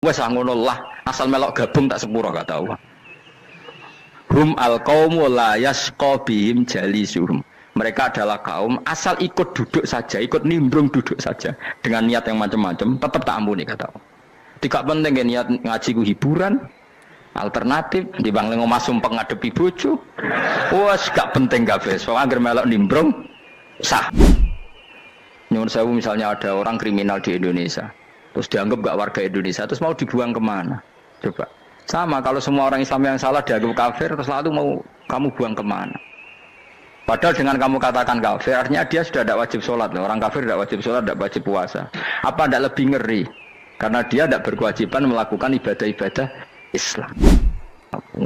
Wes ngono lah, asal melok gabung tak sepuro kata Allah. Hum al-qaumu la yasqa bihim jalisuhum. Mereka adalah kaum asal ikut duduk saja, ikut nimbrung duduk saja dengan niat yang macam-macam, tetap tak ampuni kata Allah. Tidak penting niat ngaji ku hiburan, alternatif di bang ngomong sumpeng ngadepi bojo. Wes gak penting kabeh. Wong anggere melok nimbrung sah. Nyuwun sewu misalnya ada orang kriminal di Indonesia, terus dianggap gak warga Indonesia, terus mau dibuang kemana? Coba. Sama kalau semua orang Islam yang salah dianggap kafir, terus lalu mau kamu buang kemana? Padahal dengan kamu katakan kafir, artinya dia sudah tidak wajib sholat. Orang kafir tidak wajib sholat, tidak wajib puasa. Apa tidak lebih ngeri? Karena dia tidak berkewajiban melakukan ibadah-ibadah Islam.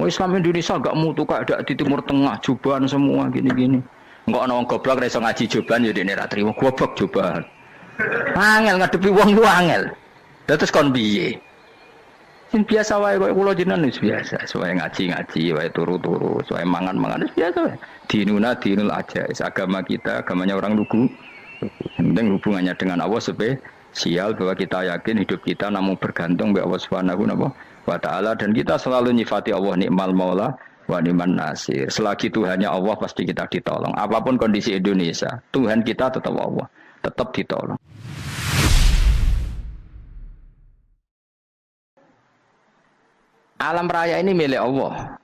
Islam Indonesia gak mutu kayak ada di Timur Tengah, jubahan semua gini-gini. Enggak ana wong goblok iso ngaji jubahan ya dene ra trimo goblok jubahan. Angel ngadepi wong lu angel. Terus kon piye? Sing biasa wae kok kula jenengan wis biasa, wae ngaji-ngaji, wae turu-turu, wae mangan-mangan wis biasa wae. Dinuna dinul aja, agama kita, agamanya orang lugu. Penting hubungannya dengan Allah spesial bahwa kita yakin hidup kita namun bergantung kepada Allah Subhanahu wa taala dan kita selalu nyifati Allah nikmal maula wa ni'man nasir. Selagi Tuhannya Allah pasti kita ditolong. Apapun kondisi Indonesia, Tuhan kita tetap Allah, tetap ditolong. Alam raya ini milik Allah.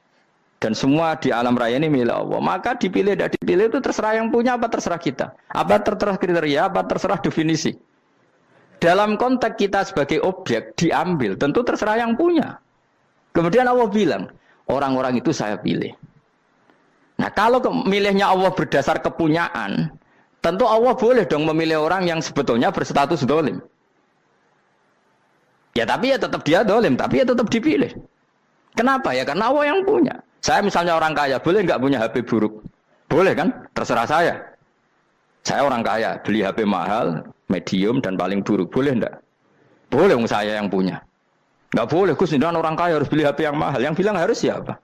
Dan semua di alam raya ini milik Allah. Maka dipilih tidak dipilih itu terserah yang punya apa terserah kita. Apa terserah kriteria, apa terserah definisi. Dalam konteks kita sebagai objek diambil, tentu terserah yang punya. Kemudian Allah bilang, orang-orang itu saya pilih. Nah kalau milihnya Allah berdasar kepunyaan, tentu Allah boleh dong memilih orang yang sebetulnya berstatus dolim. Ya tapi ya tetap dia dolim, tapi ya tetap dipilih. Kenapa ya? Karena Allah yang punya. Saya misalnya orang kaya, boleh nggak punya HP buruk? Boleh kan? Terserah saya. Saya orang kaya, beli HP mahal, medium dan paling buruk. Boleh enggak? Boleh, saya yang punya. Enggak boleh, Gus, dengan orang kaya harus beli HP yang mahal. Yang bilang harus siapa?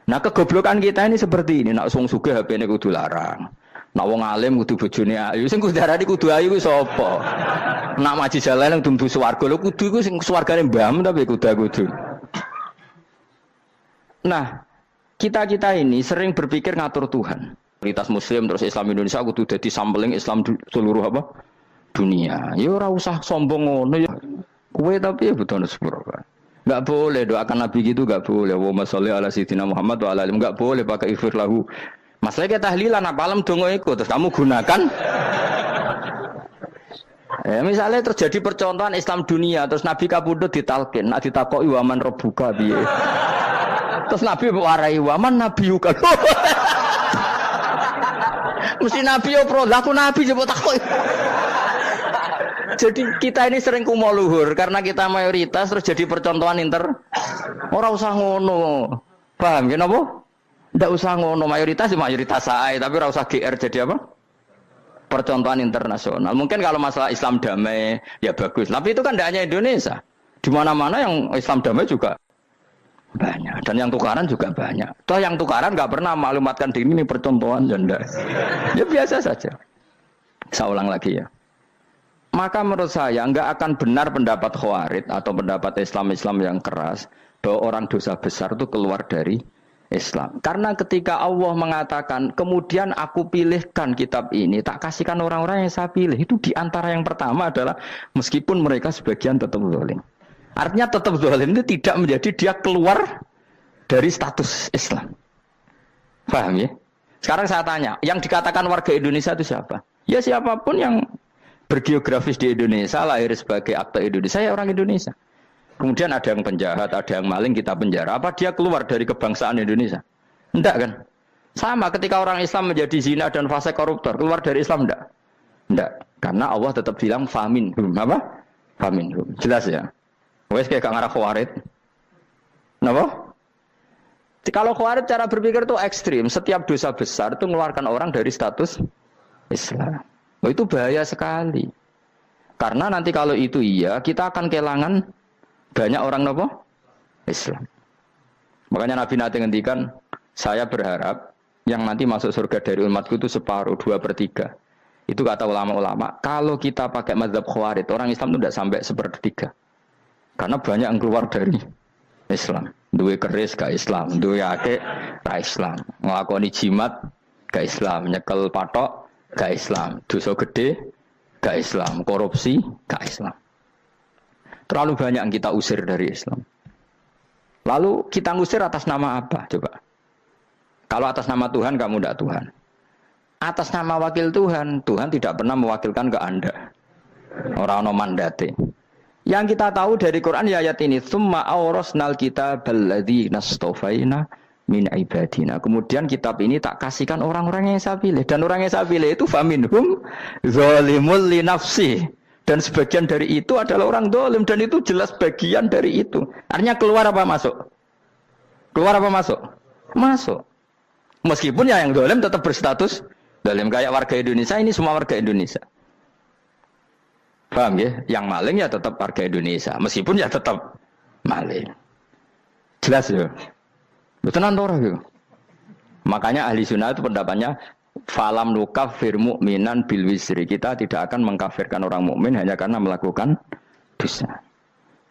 Nah, kegoblokan kita ini seperti ini. Nak wong sugih HP-ne kudu larang. Nak wong alim kudu bojone ayu. Sing kudu darani kudu ayu ku sapa? Nak maji jalan kudu mlebu swarga. Lho kudu iku sing swargane mbahmu tapi kudu. Nah, kita ini sering berpikir ngatur Tuhan. Komunitas Muslim terus Islam Indonesia kudu dadi sampling Islam seluruh apa? Dunia. Ya ora usah sombong ngono ya. Kowe tapi ya betul sepuro kan. Enggak boleh doakan Nabi gitu, enggak boleh. Allahumma sholli ala sayyidina Muhammad wa ala alihi. Enggak boleh pakai ighfir lahu. Masalahnya tahlilan apa alam dongo iku terus kamu gunakan. Misalnya terjadi percontohan Islam dunia terus Nabi kapundhut ditalkin, nak ditakoki waman rabbuka piye. Terus Nabi warai waman nabiyuka. Mesti Nabi yo pro, lah aku Nabi coba takoki. Jadi kita ini sering kumo luhur karena kita mayoritas terus jadi percontohan ora usah ngono. Paham ya napa? Ndak usah ngono, mayoritas saya, tapi ora usah GR jadi apa? Percontohan internasional. Mungkin kalau masalah Islam damai ya bagus, tapi itu kan tidak hanya Indonesia. Di mana-mana yang Islam damai juga banyak dan yang tukaran juga banyak. Toh yang tukaran nggak pernah maklumatkan diri ini percontohan janda. Ya biasa saja. Saya ulang lagi ya. Maka menurut saya nggak akan benar pendapat Khawarij atau pendapat Islam yang keras bahwa orang dosa besar itu keluar dari Islam. Karena ketika Allah mengatakan, kemudian aku pilihkan kitab ini, tak kasihkan orang-orang yang saya pilih. Itu diantara yang pertama adalah meskipun mereka sebagian tetap zalim. Artinya tetap zalim itu tidak menjadi dia keluar dari status Islam. Paham ya? Sekarang saya tanya, yang dikatakan warga Indonesia itu siapa? Ya siapapun yang bergeografis di Indonesia, lahir sebagai akte Indonesia, ya orang Indonesia. Kemudian ada yang penjahat, ada yang maling, kita penjara. Apa dia keluar dari kebangsaan Indonesia? Enggak kan? Sama ketika orang Islam menjadi zina dan fase koruptor, keluar dari Islam enggak? Enggak. Karena Allah tetap bilang faminhum. Apa? Faminhum. Jelas ya? Wes kayak ngarah Khawarij. Kenapa? Kalau Khawarij cara berpikir itu ekstrim. Setiap dosa besar itu mengeluarkan orang dari status Islam. Oh, itu bahaya sekali. Karena nanti kalau itu iya, kita akan kehilangan banyak orang nopo Islam. Makanya Nabi nanti ngendikan, saya berharap yang nanti masuk surga dari umatku itu separuh, 2/3. Itu kata ulama-ulama, kalau kita pakai mazhab Khawarij, orang Islam itu tidak sampai sepertiga. Karena banyak yang keluar dari Islam. Duwe keris gak Islam, duwe akeh gak Islam. Nglakoni jimat gak Islam, nyekel patok gak Islam, dosa gede gak Islam, korupsi gak Islam. Terlalu banyak yang kita usir dari Islam. Lalu kita ngusir atas nama apa? Coba. Kalau atas nama Tuhan, kamu tidak Tuhan. Atas nama wakil Tuhan, Tuhan tidak pernah mewakilkan ke Anda. Orang-orang mandate. Yang kita tahu dari Quran ya ayat ini, "Tsumma awrasnal kitabal ladzina istafaina min ibadina." Kemudian kitab ini tak kasihkan orang-orang yang saya pilih, dan orang yang saya pilih itu faminhum zalimul li nafsi. Dan sebagian dari itu adalah orang zalim, dan itu jelas bagian dari itu. Artinya keluar apa masuk? Keluar apa masuk? Masuk. Meskipun ya yang zalim tetap berstatus zalim, kayak warga Indonesia, ini semua warga Indonesia. Paham ya? Yang maling ya tetap warga Indonesia, meskipun ya tetap maling. Jelas ya? Betulan orang ya? Makanya ahli sunnah itu pendapatnya falam nukafir mu'minan bil wisri. Kita tidak akan mengkafirkan orang mukmin hanya karena melakukan dosa.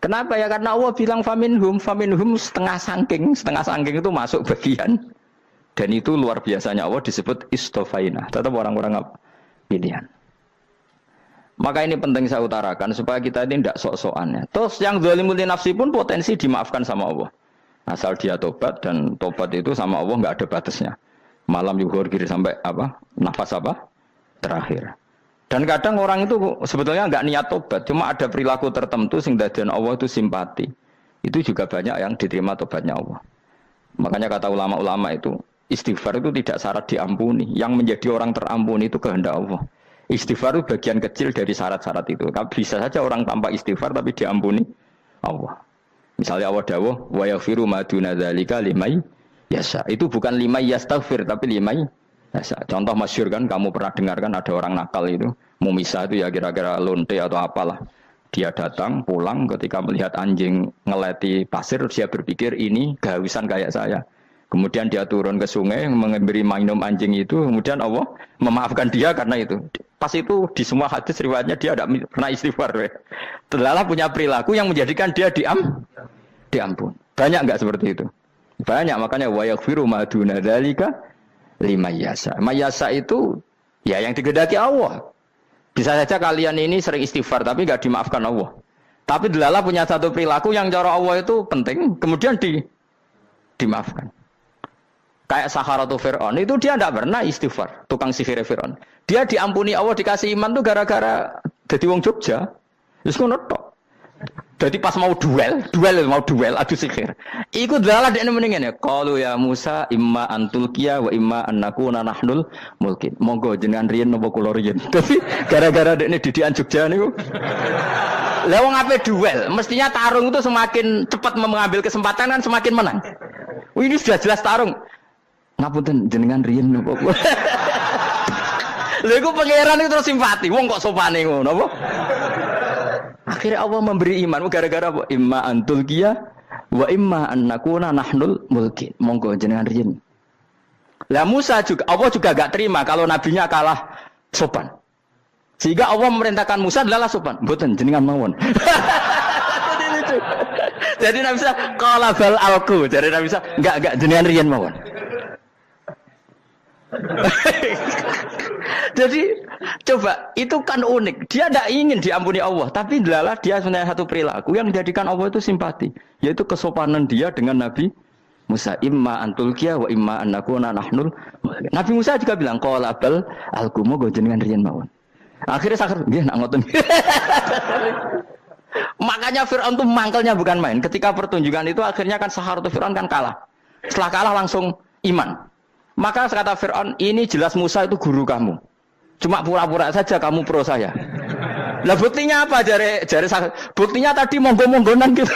Kenapa ya? Karena Allah bilang faminhum setengah sangking itu masuk bagian. Dan itu luar biasanya Allah disebut istofaina. Tetap orang-orang pilihan. Maka ini penting saya utarakan supaya kita ini tidak sok-sokan ya. Terus yang zalimul nafsi pun potensi dimaafkan sama Allah. Asal dia tobat, dan tobat itu sama Allah nggak ada batasnya. Malam yuhur kiri sampai apa? Nafas apa? Terakhir. Dan kadang orang itu sebetulnya nggak niat tobat, cuma ada perilaku tertentu sehingga dadian Allah itu simpati. Itu juga banyak yang diterima tobatnya Allah. Makanya kata ulama-ulama itu, istighfar itu tidak syarat diampuni. Yang menjadi orang terampuni itu kehendak Allah. Istighfar itu bagian kecil dari syarat-syarat itu. Bisa saja orang tanpa istighfar tapi diampuni Allah. Misalnya Allah dawuh, wa yaghfiru ma duna dzalika liman yasha. Itu bukan liman yastaghfir tapi liman yasha. Contoh masyhur kan, kamu pernah dengarkan ada orang nakal itu, mumisah itu ya kira-kira lonte atau apalah. Dia datang pulang ketika melihat anjing ngeleti pasir, dia berpikir ini kehausan kayak saya. Kemudian dia turun ke sungai memberi minum anjing itu, kemudian Allah memaafkan dia karena itu. Pas itu di semua hadis riwayatnya dia tidak pernah istighfar. Terlalu punya perilaku yang menjadikan dia diampun. Banyak enggak seperti itu? Banyak, makanya wa yaghfiru ma duna dzalika liman yasha. Mayasa itu ya yang digedaki Allah. Bisa saja kalian ini sering istighfar tapi enggak dimaafkan Allah. Tapi delala punya satu perilaku yang cara Allah itu penting, kemudian dimaafkan. Kayak Saharatu Fir'aun, itu dia tidak pernah istighfar, tukang sihir Fir'aun. Dia diampuni Allah, dikasih iman tuh gara-gara jadi wong Jogja. Terus ngono tok. Jadi pas mau duel adu sihir. Iku dalah dekne mendingan ya. Qalu ya Musa imma antulqiya wa imma annakuna nahnul mulkin. Monggo jenengan riyen napa kula riyen. Tapi gara-gara dekne didikan Jogja niku. Lah wong ape duel, mestinya tarung itu semakin cepat mengambil kesempatan kan semakin menang. Ini sudah jelas tarung. Ngapunten jenengan riyen napa kula. Lha iku pangeran itu terus simpati. Wong kok sopane ngono apa? Akhirnya Allah memberi iman gara-gara apa? Imma antulqiya wa imma annakuna nahnul mulkin. Monggo jenengan riyen. Lah Musa juga, Allah juga gak terima kalau nabinya kalah sopan. Sehingga Allah memerintahkan Musa adalah sopan. Mboten jenengan mawon. Jadi Nabi Musa qala bal alqu. Jadi Nabi Musa enggak jenengan riyen mawon. Jadi coba itu kan unik. Dia tidak ingin diampuni Allah, tapi adalah dia sebenarnya satu perilaku yang menjadikan Allah itu simpati, yaitu kesopanan dia dengan Nabi Musa. Imma antulqiya wa imma annakuna nahnul. Nabi Musa juga bilang qala bal alqu go jenengan riyen mawon. Akhirnya sakar nggih nak ngoten. Makanya Firaun itu mangkelnya bukan main. Ketika pertunjukan itu akhirnya kan Saharatu Firaun kan kalah. Setelah kalah langsung iman. Maka kata Firaun, ini jelas Musa itu guru kamu. Cuma pura-pura saja kamu pro saya. Lah buktinya apa? Jare buktinya tadi monggo-monggonan gitu.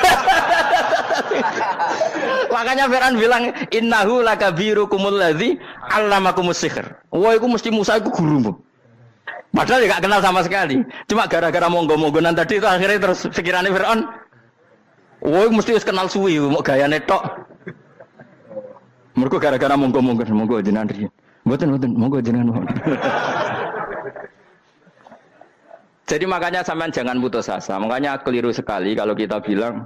Makanya Firaun bilang innahu lakabirukumul ladzi 'allamakumus sihr. Wah, itu mesti Musa itu gurumu. Padahal dia enggak kenal sama sekali. Cuma gara-gara monggo-monggonan tadi itu akhirnya terus pikirannya Firaun, wah, mesti wis kenal suwi, mau gayane tok. Mergo gara-gara monggo jenengan riyen. Mboten monggo jenengan mohon. Jadi makanya sampean jangan putus asa. Makanya keliru sekali kalau kita bilang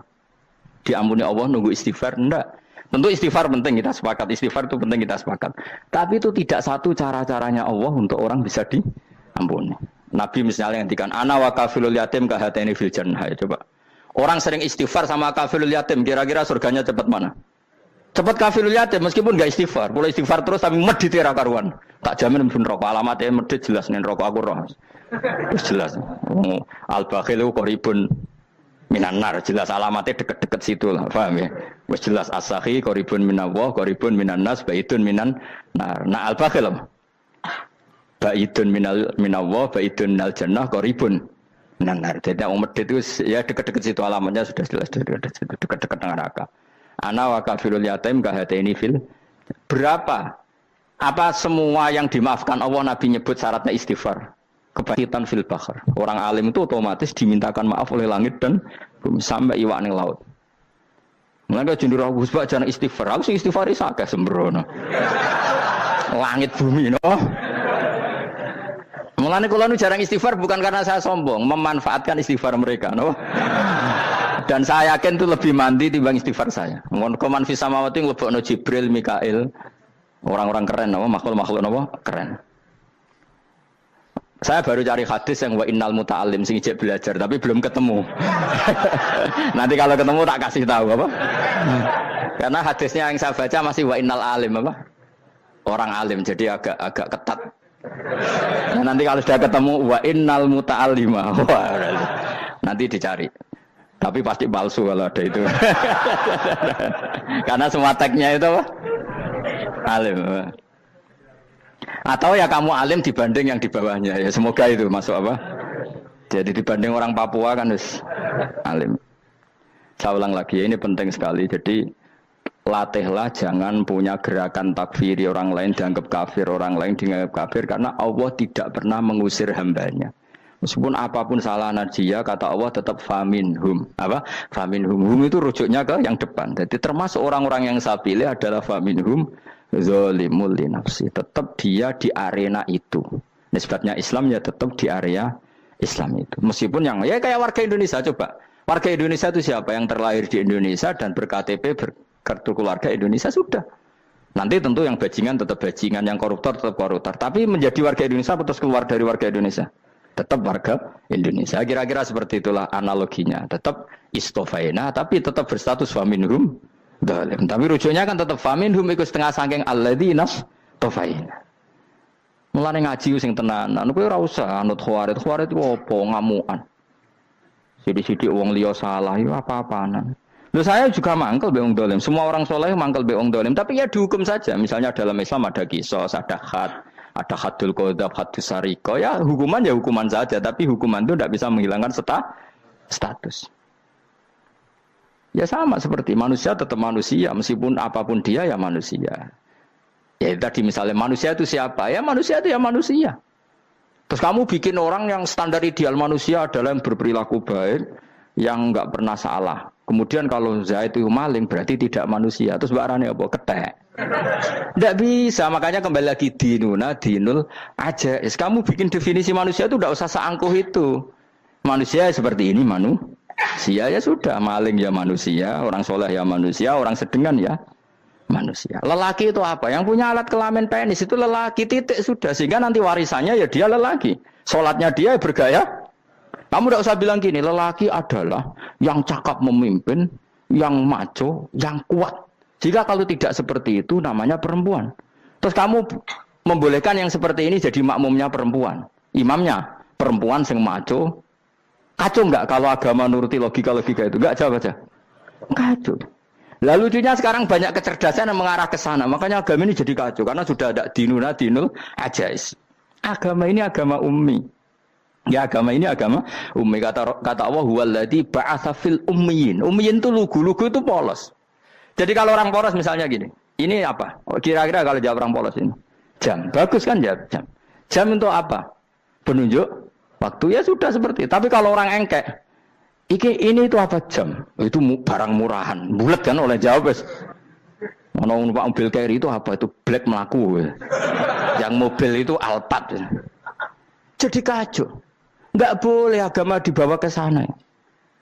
diampuni Allah nunggu istighfar. Enggak. Tentu istighfar penting, kita sepakat. Istighfar itu penting, kita sepakat. Tapi itu tidak satu cara-caranya Allah untuk orang bisa diampuni. Nabi misalnya ngendikan ana wa kafilul yatim kahateni fil jannah. Coba. Orang sering istighfar sama kafilul yatim, kira-kira surganya cepat mana? Cepat kafilul yatim meskipun enggak istighfar. Boleh istighfar terus tapi medhit ra karuan. Tak jamin pun rokok alamatnya medhit jelas nih rokok aku roh. Jelas. Al-bakhilu qaribun minan nar, jelas alamatnya deket-deket situ lah, paham ya? Wes jelas as-sakhi qaribun minallah, qaribun minan nas, baidun minan nar. Nah al-bakhil baidun minallah, baidun minal jannah, qaribun minan nar. Jadi yang medhit itu ya deket-deket situ alamatnya sudah jelas deket-deket neraka. Ana wa kafilul yatim kahataini fil. Berapa? Apa semua yang dimaafkan Allah Nabi nyebut syaratnya istighfar? Kebangkitan fil bakhar. Orang alim itu otomatis dimintakan maaf oleh langit dan bumi sampai iwak ning laut. Mulane jendur Gus Bak jangan istighfar. Aku sing istighfar iki akeh sembrono. Langit bumi no. Mulane kula nu jarang istighfar bukan karena saya sombong, memanfaatkan istighfar mereka, no. Dan saya yakin itu lebih mandi timbang istighfar saya. Mun koman fi samawati nglebokno Jibril, Mikail. Orang-orang keren no, makhluk-makhluk no, keren. Saya baru cari hadis yang wa innal muta'allim sing ijek belajar tapi belum ketemu. Nanti kalau ketemu tak kasih tahu apa? Karena hadisnya yang saya baca masih wa innal alim apa? Orang alim jadi agak ketat. Nah, nanti kalau sudah ketemu wa innal muta'allima. Nanti dicari. Tapi pasti palsu kalau ada itu. Karena semua tagnya itu apa? Alim. Atau ya kamu alim dibanding yang di bawahnya ya semoga itu masuk apa? Jadi dibanding orang Papua kan harus alim. Saya ulang lagi ini penting sekali. Jadi latihlah jangan punya gerakan takfiri orang lain dianggap kafir, orang lain dianggap kafir karena Allah tidak pernah mengusir hambanya. Meskipun apapun salah dia kata Allah tetap faminhum. Apa? Faminhum. Hum itu rujuknya ke yang depan. Jadi termasuk orang-orang yang saya pilih adalah faminhum zalimul li nafsi. Tetap dia di arena itu. Nisbatnya Islam ya tetap di area Islam itu. Meskipun yang ya kayak warga Indonesia coba. Warga Indonesia itu siapa yang terlahir di Indonesia dan berKTP berkartu keluarga Indonesia sudah. Nanti tentu yang bajingan tetap bajingan, yang koruptor tetap koruptor. Tapi menjadi warga Indonesia terus keluar dari warga Indonesia. Tetap warga Indonesia. Kira-kira seperti itulah analoginya. Tetap istofaina tapi tetap berstatus faminhum zalim. Tapi rujuknya kan tetap faminhum ikut setengah saking alladzinas tofaina. Mulane ngaji sing tenanan kowe ora usah anut khawarit. Khawarit itu apa ngamukan. Sidik-sidik wong liya salah yo apa-apanan. Lho saya juga mangkel be wong zalim. Semua orang soleh mangkel be wong zalim, tapi ya dihukum saja. Misalnya dalam Islam ada qisas, ada had, ada hadul qadzab, hadus sariko. Ya hukuman saja, tapi hukuman itu tidak bisa menghilangkan status. Ya sama seperti manusia tetap manusia, meskipun apapun dia ya manusia. Ya tadi misalnya manusia itu siapa? Ya manusia itu ya manusia. Terus kamu bikin orang yang standar ideal manusia adalah yang berperilaku baik, yang enggak pernah salah. Kemudian kalau Zaid itu maling berarti tidak manusia. Terus barangnya apa? Ketek. Tidak bisa, makanya kembali lagi dinul aja. Kamu bikin definisi manusia itu tidak usah seangkuh itu. Manusia seperti ini manusia ya sudah, maling ya manusia, orang soleh ya manusia, orang sedengan ya manusia. Lelaki itu apa? Yang punya alat kelamin penis itu lelaki, titik sudah. Sehingga nanti warisannya ya dia lelaki. Sholatnya dia bergaya. Kamu tidak usah bilang gini, lelaki adalah yang cakap memimpin, yang maco, yang kuat. Jika kalau tidak seperti itu namanya perempuan. Terus kamu membolehkan yang seperti ini jadi makmumnya perempuan. Imamnya perempuan sing maco. Kacau enggak kalau agama nuruti logika-logika itu? Enggak jawab aja. Kacau. Lalu lucunya sekarang banyak kecerdasan yang mengarah ke sana. Makanya agama ini jadi kacau. Karena sudah ada dinul ajais. Agama ini agama ummi. Ya agama ini agama ummi. Kata Allah huwallazi ba'atsa fil ummiyin. Ummiyin itu lugu itu polos. Jadi kalau orang polos misalnya gini. Ini apa? Kira-kira kalau jawab orang polos ini. Jam. Bagus kan jawab jam. Jam untuk apa? Penunjuk waktu ya sudah seperti itu. Tapi kalau orang engkek, ini itu apa jam? Itu barang murahan. Bulat kan oleh jawab. Mana numpak mobil carry itu apa? Itu black melaku. Yang mobil itu Alphard. Jadi kacau. Enggak boleh agama dibawa ke sana.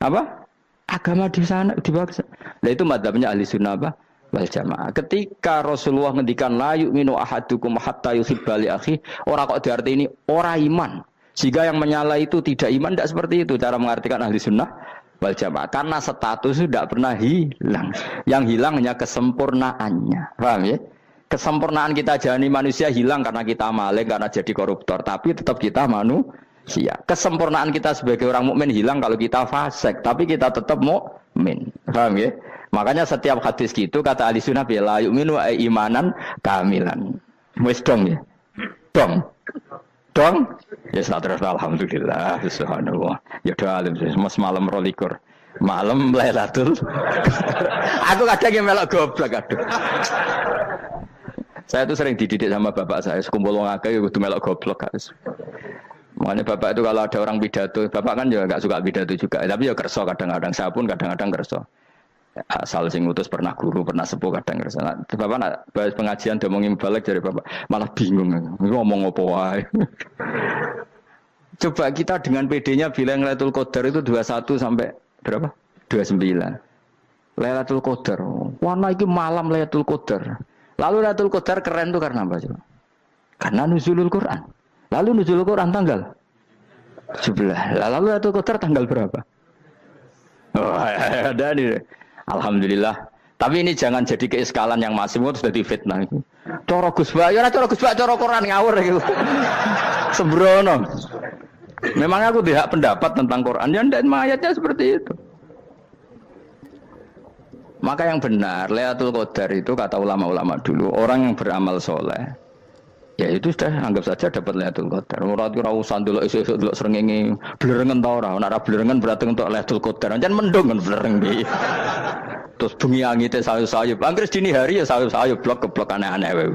Apa? Agama di sana dibawa ke sana. Nah itu madzhabnya ahli sunnah apa? Wal jamaah. Ketika Rasulullah ngendikan la yu'minu ahadukum hatta yuhibba li akhi, ora kok diarti ini ora iman. Sehingga yang menyala itu tidak iman, tidak seperti itu cara mengartikan ahli sunnah wal jamaah. Karena status itu tidak pernah hilang. Yang hilang hanya kesempurnaannya. Paham ya? Kesempurnaan kita jadi manusia hilang karena kita maling, karena jadi koruptor. Tapi tetap kita manusia. Kesempurnaan kita sebagai orang mukmin hilang kalau kita fasik. Tapi kita tetap mukmin. Paham ya? Makanya setiap hadis gitu kata ahli sunnah la yu'minu imanan kamilan. Wis dong ya. Dong. Dong. Ya terus alhamdulillah subhanallah. Ya doa alim mas malam 12. Malam Lailatul. Aku kadang yang melok goblok aduh. Saya tuh sering dididik sama bapak saya, sekumpul wong akeh kudu melok goblok guys. Makanya bapak itu kalau ada orang pidato, bapak kan juga enggak suka pidato juga, tapi ya kerso kadang-kadang, saya pun kadang-kadang kerso. Asal sing ngutus pernah guru, pernah sepuh kadang kerso. Nah, bapak nak bahas pengajian ngomongin balik dari bapak, malah bingung ngomong apa wae. Coba kita dengan PD-nya bilang Lailatul Qadar itu 21 sampai berapa? 29. Lailatul Qadar. Warna iki malam Lailatul Qadar. Lalu Lailatul Qadar keren tuh karena apa coba? Karena nuzulul Quran. Lalu nuzulul Quran tanggal 17. Lalu Lailatul Qadar tanggal berapa? Oh, ada nih. Alhamdulillah. Tapi ini jangan jadi keiskalan yang masih itu sudah difitnah. Coro Gus Ba, ya coro Gus Ba, coro Quran ngawur gitu. Sembrono. Memang aku tidak pendapat tentang Quran, ya dan ayatnya seperti itu. Maka yang benar, Lailatul Qadar itu kata ulama-ulama dulu, orang yang beramal soleh, ya itu sudah anggap saja dapat Lailatul Qadar. Ora usah ndelok esuk-esuk ndelok srengenge blerengen ta ora. Nek blerengen berarti untuk Lailatul Qadar. Jan mendung kan blereng iki. Terus bengi angite sayup-sayup. Anggere dini hari ya sayup-sayup blok-blok aneh-aneh wae.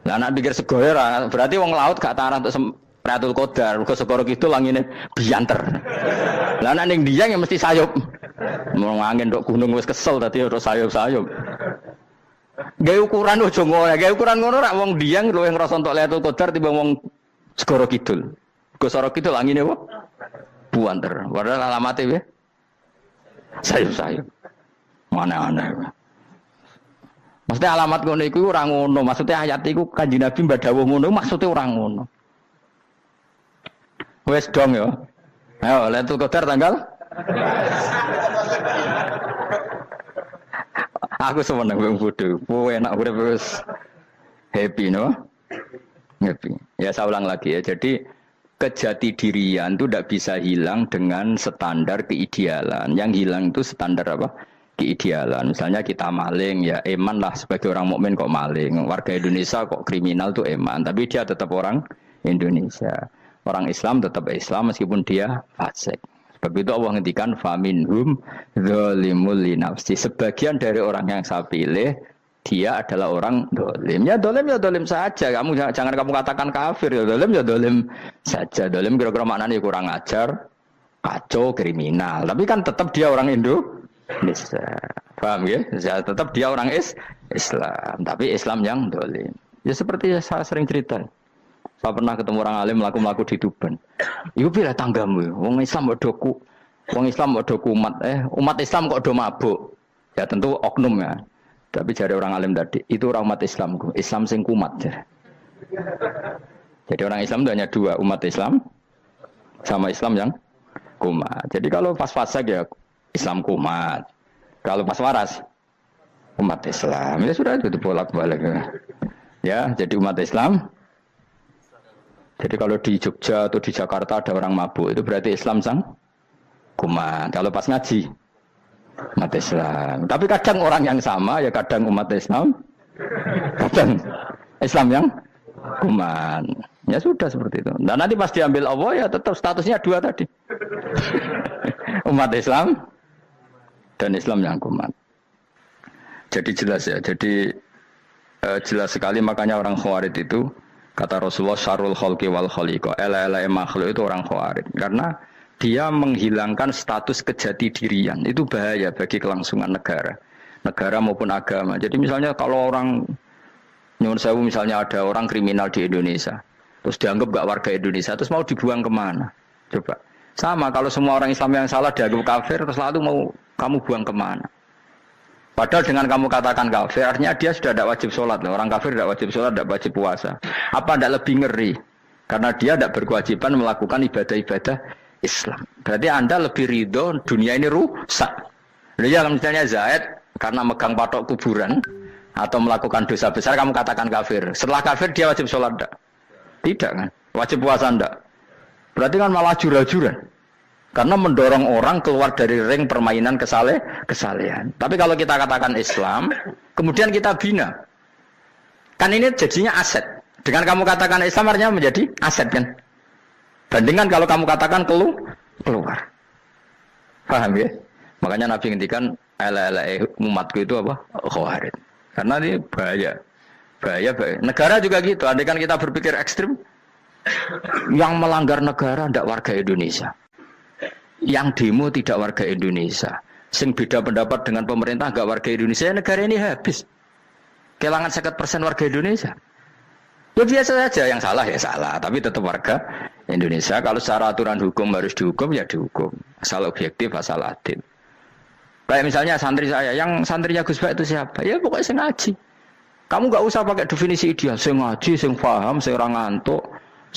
Lah nek pikir segoyo ora, berarti wong laut gak tarah untuk Lailatul Qadar. Mergo segoro kidul langine bianter. Lah nek ning Dieng ya mesti sayup. Mau angin dok gunung wis kesel tadi harus sayup-sayup. Gawe ukuran ojo ngono, gawe ukuran ngono rak wong Dieng luwih ngrasa entuk Lailatul Qadar timbang wong Segoro Kidul. Segoro Kidul angine apa? Buanter. Padahal alamate piye? Sayup-sayup. Mana-mana. Maksudnya alamat ngono iku ora ngono, maksudnya ayat iku Kanjeng Nabi mbak dawuh ngono, maksudnya ora ngono. Wes dong ya. Ayo Lailatul Qadar tanggal aku seneng wong bodho. Enak urip wis happy no? Happy. Ya saya ulang lagi ya. Jadi kejati dirian itu tidak bisa hilang dengan standar keidealan. Yang hilang itu standar apa? Keidealan. Misalnya kita maling ya eman lah sebagai orang mukmin kok maling. Warga Indonesia kok kriminal tuh eman, tapi dia tetap orang Indonesia. Orang Islam tetap Islam meskipun dia fasik. Sebab itu Allah ngendikan faminhum zalimul linafsi. Sebagian dari orang yang saya pilih dia adalah orang dolim. Ya dolim saja. Kamu jangan kamu katakan kafir ya dolim saja. Dolim kira-kira maknanya kurang ajar, kacau, kriminal. Tapi kan tetap dia orang Indonesia. Paham ya? Tetap dia orang Islam. Tapi Islam yang dolim. Ya seperti saya sering cerita. Saya pernah ketemu orang alim melaku di Tuban. Iku pilih tanggamu. Wong Islam kok doku. Wong Islam kok doku umat Islam kok do mabuk. Ya tentu oknum ya. Tapi jari orang alim tadi, itu orang umat Islam. Islam sing kumat. Jadi orang Islam itu hanya dua, umat Islam sama Islam yang kumat. Jadi kalau pas fasik ya Islam kumat. Kalau pas waras umat Islam. Ya sudah itu bolak-balik. Ya, jadi umat Islam. Jadi kalau di Jogja atau di Jakarta ada orang mabuk, itu berarti Islam sang kumat. Kalau pas ngaji, umat Islam. Tapi kadang orang yang sama, ya kadang umat Islam, kadang Islam yang kumat. Ya sudah seperti itu. Dan nanti pas diambil Allah, ya tetap statusnya dua tadi. Umat Islam dan Islam yang kumat. Jadi jelas ya. Jadi jelas sekali makanya orang Khawarij itu, kata Rasulullah syarrul khalqi wal khaliqa. Ela-ela makhluk itu orang Khawarij. Karena dia menghilangkan status kejati dirian. Itu bahaya bagi kelangsungan negara. Negara maupun agama. Jadi misalnya kalau orang nyuwun sewu misalnya ada orang kriminal di Indonesia. terus dianggap gak warga Indonesia, terus mau dibuang kemana? Coba. Sama kalau semua orang Islam yang salah dianggap kafir, terus lalu mau kamu buang kemana? Padahal dengan kamu katakan kafir, artinya dia sudah tidak wajib sholat. Orang kafir tidak wajib sholat, tidak wajib puasa. Apa tidak lebih ngeri? Karena dia tidak berkewajiban melakukan ibadah-ibadah Islam. Berarti Anda lebih ridho dunia ini rusak. Ya, misalnya Zaid karena megang patok kuburan atau melakukan dosa besar, kamu katakan kafir. Setelah kafir dia wajib sholat tidak? Tidak kan? Wajib puasa tidak? Berarti kan malah jura-juran. Karena mendorong orang keluar dari ring permainan kesalehan. Tapi kalau kita katakan Islam, kemudian kita bina. Kan ini jadinya aset. Dengan kamu katakan Islam artinya menjadi aset kan? Bandingkan kalau kamu katakan keluar. Paham ya? Makanya Nabi ngendikan ala-ala umatku itu apa? Khawarij. Karena ini bahaya. Bahaya. Negara juga gitu. Andai kan kita berpikir ekstrim, yang melanggar negara tidak warga Indonesia. Yang demo tidak warga Indonesia. Sing beda pendapat dengan pemerintah enggak warga Indonesia, negara ini habis. Kehilangan 50% warga Indonesia. Ya biasa saja, yang salah ya salah, tapi tetap warga Indonesia. Kalau secara aturan hukum harus dihukum ya dihukum. Asal objektif, asal adil. Kayak misalnya santri saya, yang santrinya Gus Bak itu siapa? Ya pokoknya sing ngaji. Kamu enggak usah pakai definisi ideal, sing ngaji, sing paham, sing ora ngantuk,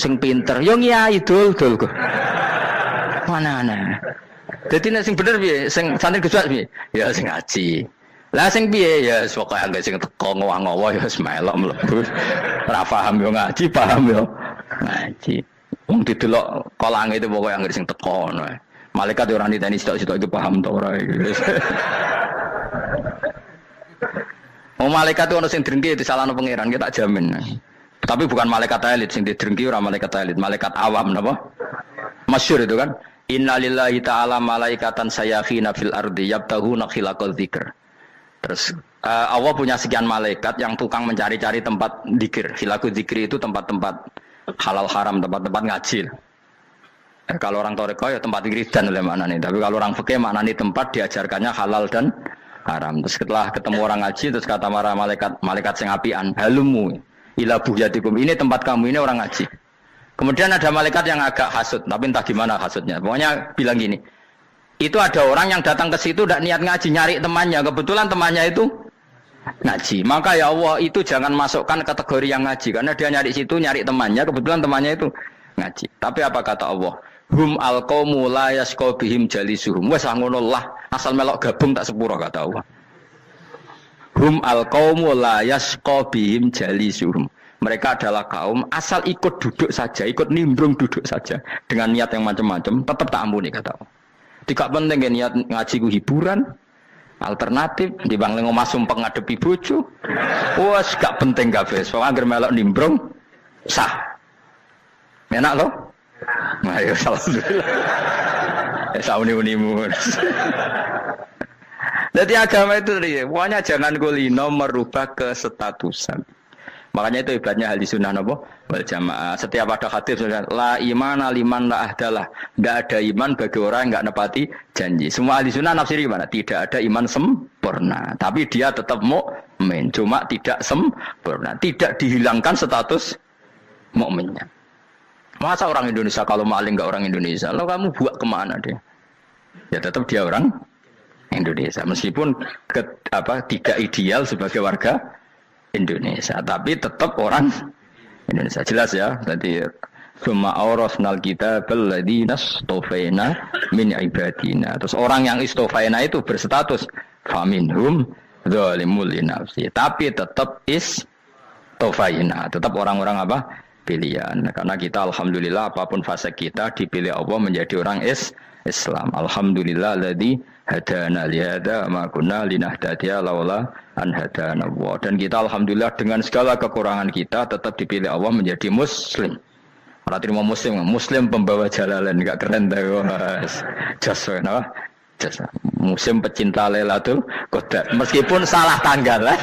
sing pinter. Yo ngiyai dul. Mana. Jadi nek sing bener piye? Sing santri Gus Bak piye? Ya sing ngaji. Lah sing piye? Ya pokoke anggere sing teko ngowah-ngowah ya melok mlebu. Ora paham yo ngaji, paham yo ngaji. Wong didelok kolange itu pokoke anggere sing teko ngono. Malaikat ora niteni sitok-sitok itu paham ta ora iki. Malaikat itu ono sing drengki disalahno pangeran, kita jamin. Tapi bukan malaikat elit sing didrengki, ora malaikat elit, malaikat awam napa? Masyhur itu kan. Innalillahi ta'ala malaikatan sayakhina fil ardi yabtaghuna khilaqal dzikr. Terus Allah punya sekian malaikat yang tukang mencari-cari tempat dzikir. Khilaqul dzikri itu tempat-tempat halal haram, tempat-tempat ngaji. Kalau orang toreko ya tempat wiridan oleh maknanya. Tapi kalau orang fikih maknanya tempat diajarkannya halal dan haram. Terus setelah ketemu orang ngaji, terus kata para malaikat sing apian, halumu ila buhyatikum. Ini tempat kamu, ini orang ngaji. Kemudian ada malaikat yang agak hasud, tapi entah gimana hasudnya. Pokoknya bilang gini, itu ada orang yang datang ke situ tidak niat ngaji, nyari temannya. Kebetulan temannya itu ngaji. Maka ya Allah itu jangan masukkan kategori yang ngaji, karena dia nyari situ, nyari temannya. Kebetulan temannya itu ngaji. Tapi apa kata Allah? Hum alqaumu la yasqa bihim jalisuhum. Wes ngono lah, asal melok gabung tak sepuro kata Allah. Hum alqaumu la yasqa bihim jalisuhum. Mereka adalah kaum asal ikut duduk saja, ikut nimbrung duduk saja dengan niat yang macam-macam, tetap tak ampuni kata Allah. Tidak penting niat ngaji ku hiburan, alternatif di bang lengo masumpeng ngadepi bojo. Wes gak penting kabeh. Wong anggere melok nimbrung sah. Enak loh? Nah, ya alhamdulillah. Sauni-unimu. Jadi agama itu pokoknya jangan kulino merubah kesestatusan. Makanya itu hebatnya ahli sunnah wal jamaah. Setiap ada hadis la imana liman la ahdalah. Tidak ada iman bagi orang yang enggak nepati janji. Semua ahli sunnah nafsiri gimana? Tidak ada iman sempurna. Tapi dia tetap mukmin. Cuma tidak sempurna. Tidak dihilangkan status mukminnya. Masa orang Indonesia kalau maling enggak orang Indonesia? Lalu kamu buat kemana dia? Ya tetap dia orang Indonesia. Meskipun tidak ideal sebagai warga Indonesia, tapi tetap orang Indonesia. Jelas ya. Jadi summa awrasnal kitabal ladzina istofaina min ibadina. Terus orang yang istofaina itu berstatus faminhum zalimul linafsi. Tapi tetap istofaina, tetap orang-orang apa? Pilihan. Karena kita alhamdulillah apapun fase kita dipilih Allah menjadi orang Islam. Alhamdulillah alladzi hadana lihada ma kunna linahtadiya laula an hadana Allah. Dan kita alhamdulillah dengan segala kekurangan kita tetap dipilih Allah menjadi muslim. Ora terima muslim pembawa jalalan, enggak keren ta Mas. Jas napa? Jas. Muslim pecinta Lailatul Qadar. Meskipun salah tanggal.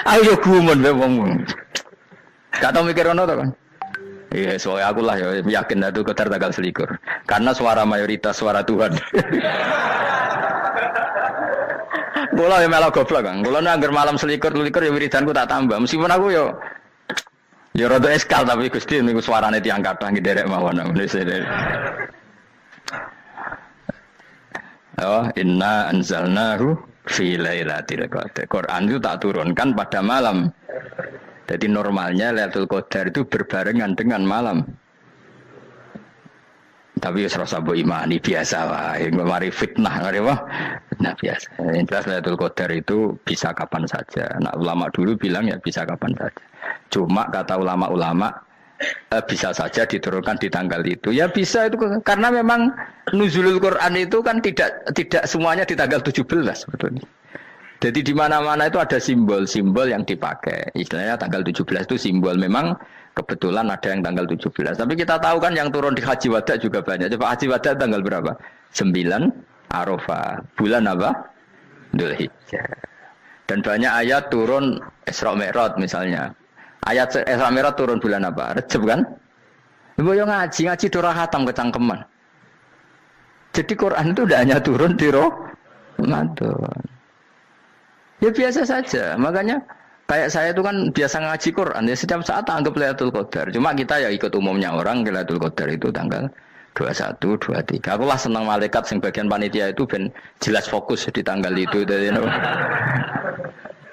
Ayo gumun wae wong. Gak tau mikir ono to kan? Iya, soalnya aku lah ya yakin itu Qadar tanggal 21. Karena suara mayoritas suara Tuhan. Kula ya melok goblok kan. Kula nang malam 21 ya wiridanku tak tambah. Meskipun aku ya Ya rada eskal tapi Gusti niku suarane tiyang kathah nderek mawon. Oh, inna anzalnahu fi lailatul qadar. Quran itu tak turunkan pada malam. Jadi normalnya Lailatul Qadar itu berbarengan dengan malam. Tapi ya serasa mbok imani biasa wae, mari fitnah ngene wah. Fitnah biasa. Yang jelas Lailatul Qadar itu bisa kapan saja. Nah, ulama dulu bilang ya bisa kapan saja. Cuma kata ulama-ulama bisa saja diturunkan di tanggal itu. Ya bisa itu karena memang nuzulul Quran itu kan tidak semuanya di tanggal 17 sebetulnya. Jadi di mana-mana itu ada simbol-simbol yang dipakai. Istilahnya tanggal 17 itu simbol. Memang kebetulan ada yang tanggal 17. Tapi kita tahu kan yang turun di Haji Wada juga banyak. Coba Haji Wada tanggal berapa? 9 Arafah. Bulan apa? Dzulhijjah. Dan banyak ayat turun Isra Mi'raj misalnya. Ayat Isra Mi'raj turun bulan apa? Rejab kan? Ibu yang ngaji dora khatam kecangkeman. Jadi Quran itu tidak hanya turun di Ramadan. Ya biasa saja, makanya kayak saya itu kan biasa ngaji Quran, ya setiap saat anggap Lailatul Qadar. Cuma kita ya ikut umumnya orang, Lailatul Qadar itu tanggal 21, 23. Aku lah senang malaikat yang bagian panitia itu ben jelas fokus di tanggal itu.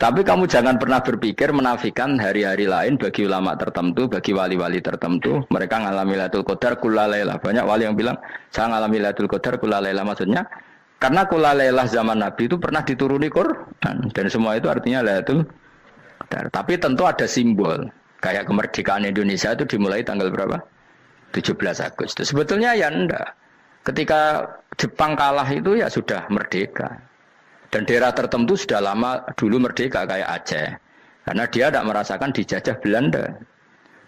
Tapi kamu jangan pernah berpikir menafikan hari-hari lain bagi ulama tertentu, bagi wali-wali tertentu. Mereka ngalami Lailatul Qadar kullalaila. Banyak wali yang bilang, saya ngalami Lailatul Qadar kullalaila, maksudnya karena kullalaila zaman Nabi itu pernah dituruni Quran dan semua itu artinya Lailatul Qadar. Tapi tentu ada simbol. Kayak kemerdekaan Indonesia itu dimulai tanggal berapa? 17 Agustus. Sebetulnya ya enggak. Ketika Jepang kalah itu ya sudah merdeka. Dan daerah tertentu sudah lama dulu merdeka kayak Aceh. Karena dia tidak merasakan dijajah Belanda.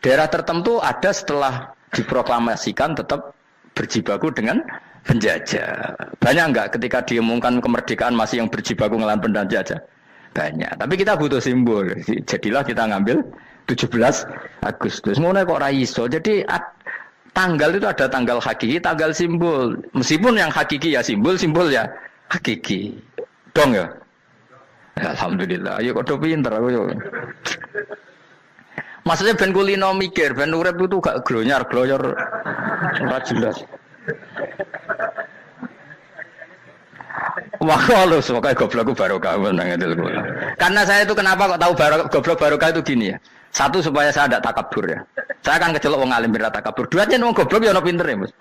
Daerah tertentu ada setelah diproklamasikan tetap berjibaku dengan penjajah. Banyak enggak ketika diumumkan kemerdekaan masih yang berjibaku ngelawan penjajah? Banyak. Tapi kita butuh simbol. Jadilah kita ngambil 17 Agustus. Ngono kok ra iso. Jadi tanggal itu ada tanggal hakiki, tanggal simbol. Meskipun yang hakiki ya simbol ya hakiki. Dong ya. Alhamdulillah. Ayo kok pinter aku yo. Maksudnya ben kulino mikir, ben urip itu gak glonyar-glonyor ora jelas. Wah, kalau semoga goblok barokah menang itu. Karena saya itu kenapa kok tahu goblok barokah itu gini ya. Satu supaya saya tidak takabur ya. Saya akan kecelok wong alim ora takabur. Dua aja wong goblok ya ono pinter ya, Mas.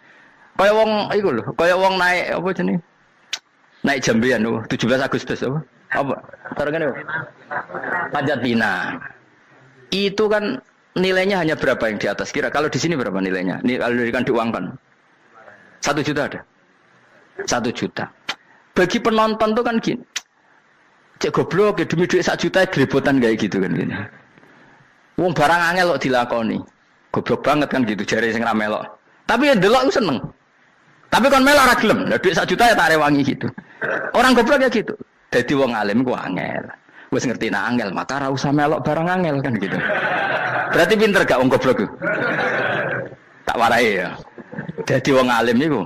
Kaya wong iku lho, kaya wong naik apa jenenge? Naik jambean lho, 17 Agustus apa? Apa? Targane Panjat Pinang. Itu kan nilainya hanya berapa yang di atas kira? Kalau di sini berapa nilainya? Ini kalau diuangkan. 1 juta ada? 1 juta. Bagi penonton tuh kan gini. Cek goblok ya demi duit 1 juta gelebotan kayak gitu kan gini. Wong barang angel kok dilakoni. Goblok banget kan gitu jare sing ra melok. Tapi ya delok aku seneng. Tapi kon melok ora gelem. Lah duit 1 juta ya tak rewangi gitu. Orang goblok ya gitu. Dadi wong alim ku angel. Wis ngerti nak angel maka ora usah melok barang angel kan gitu. Berarti pinter gak wong goblok ku? Tak warai ya. Jadi wong alim itu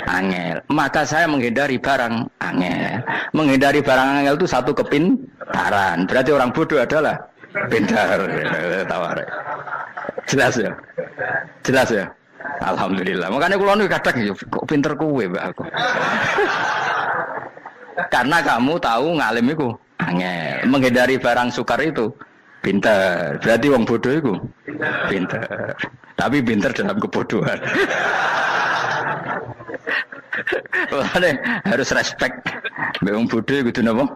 angel. Maka saya menghindari barang angel. Menghindari barang angel itu satu kepintaran. Berarti orang bodoh adalah pintar. Tawar. Jelas ya. Jelas ya. Alhamdulillah. Makanya kula niku kadang kok pinter kowe mbak aku. Karena kamu tahu ngalim itu angel. Menghindari barang sukar itu pintar. Berarti wong bodoh itu pintar. Tapi pintar dalam kebodohan. Harus respect. Wong bodoh itu napa?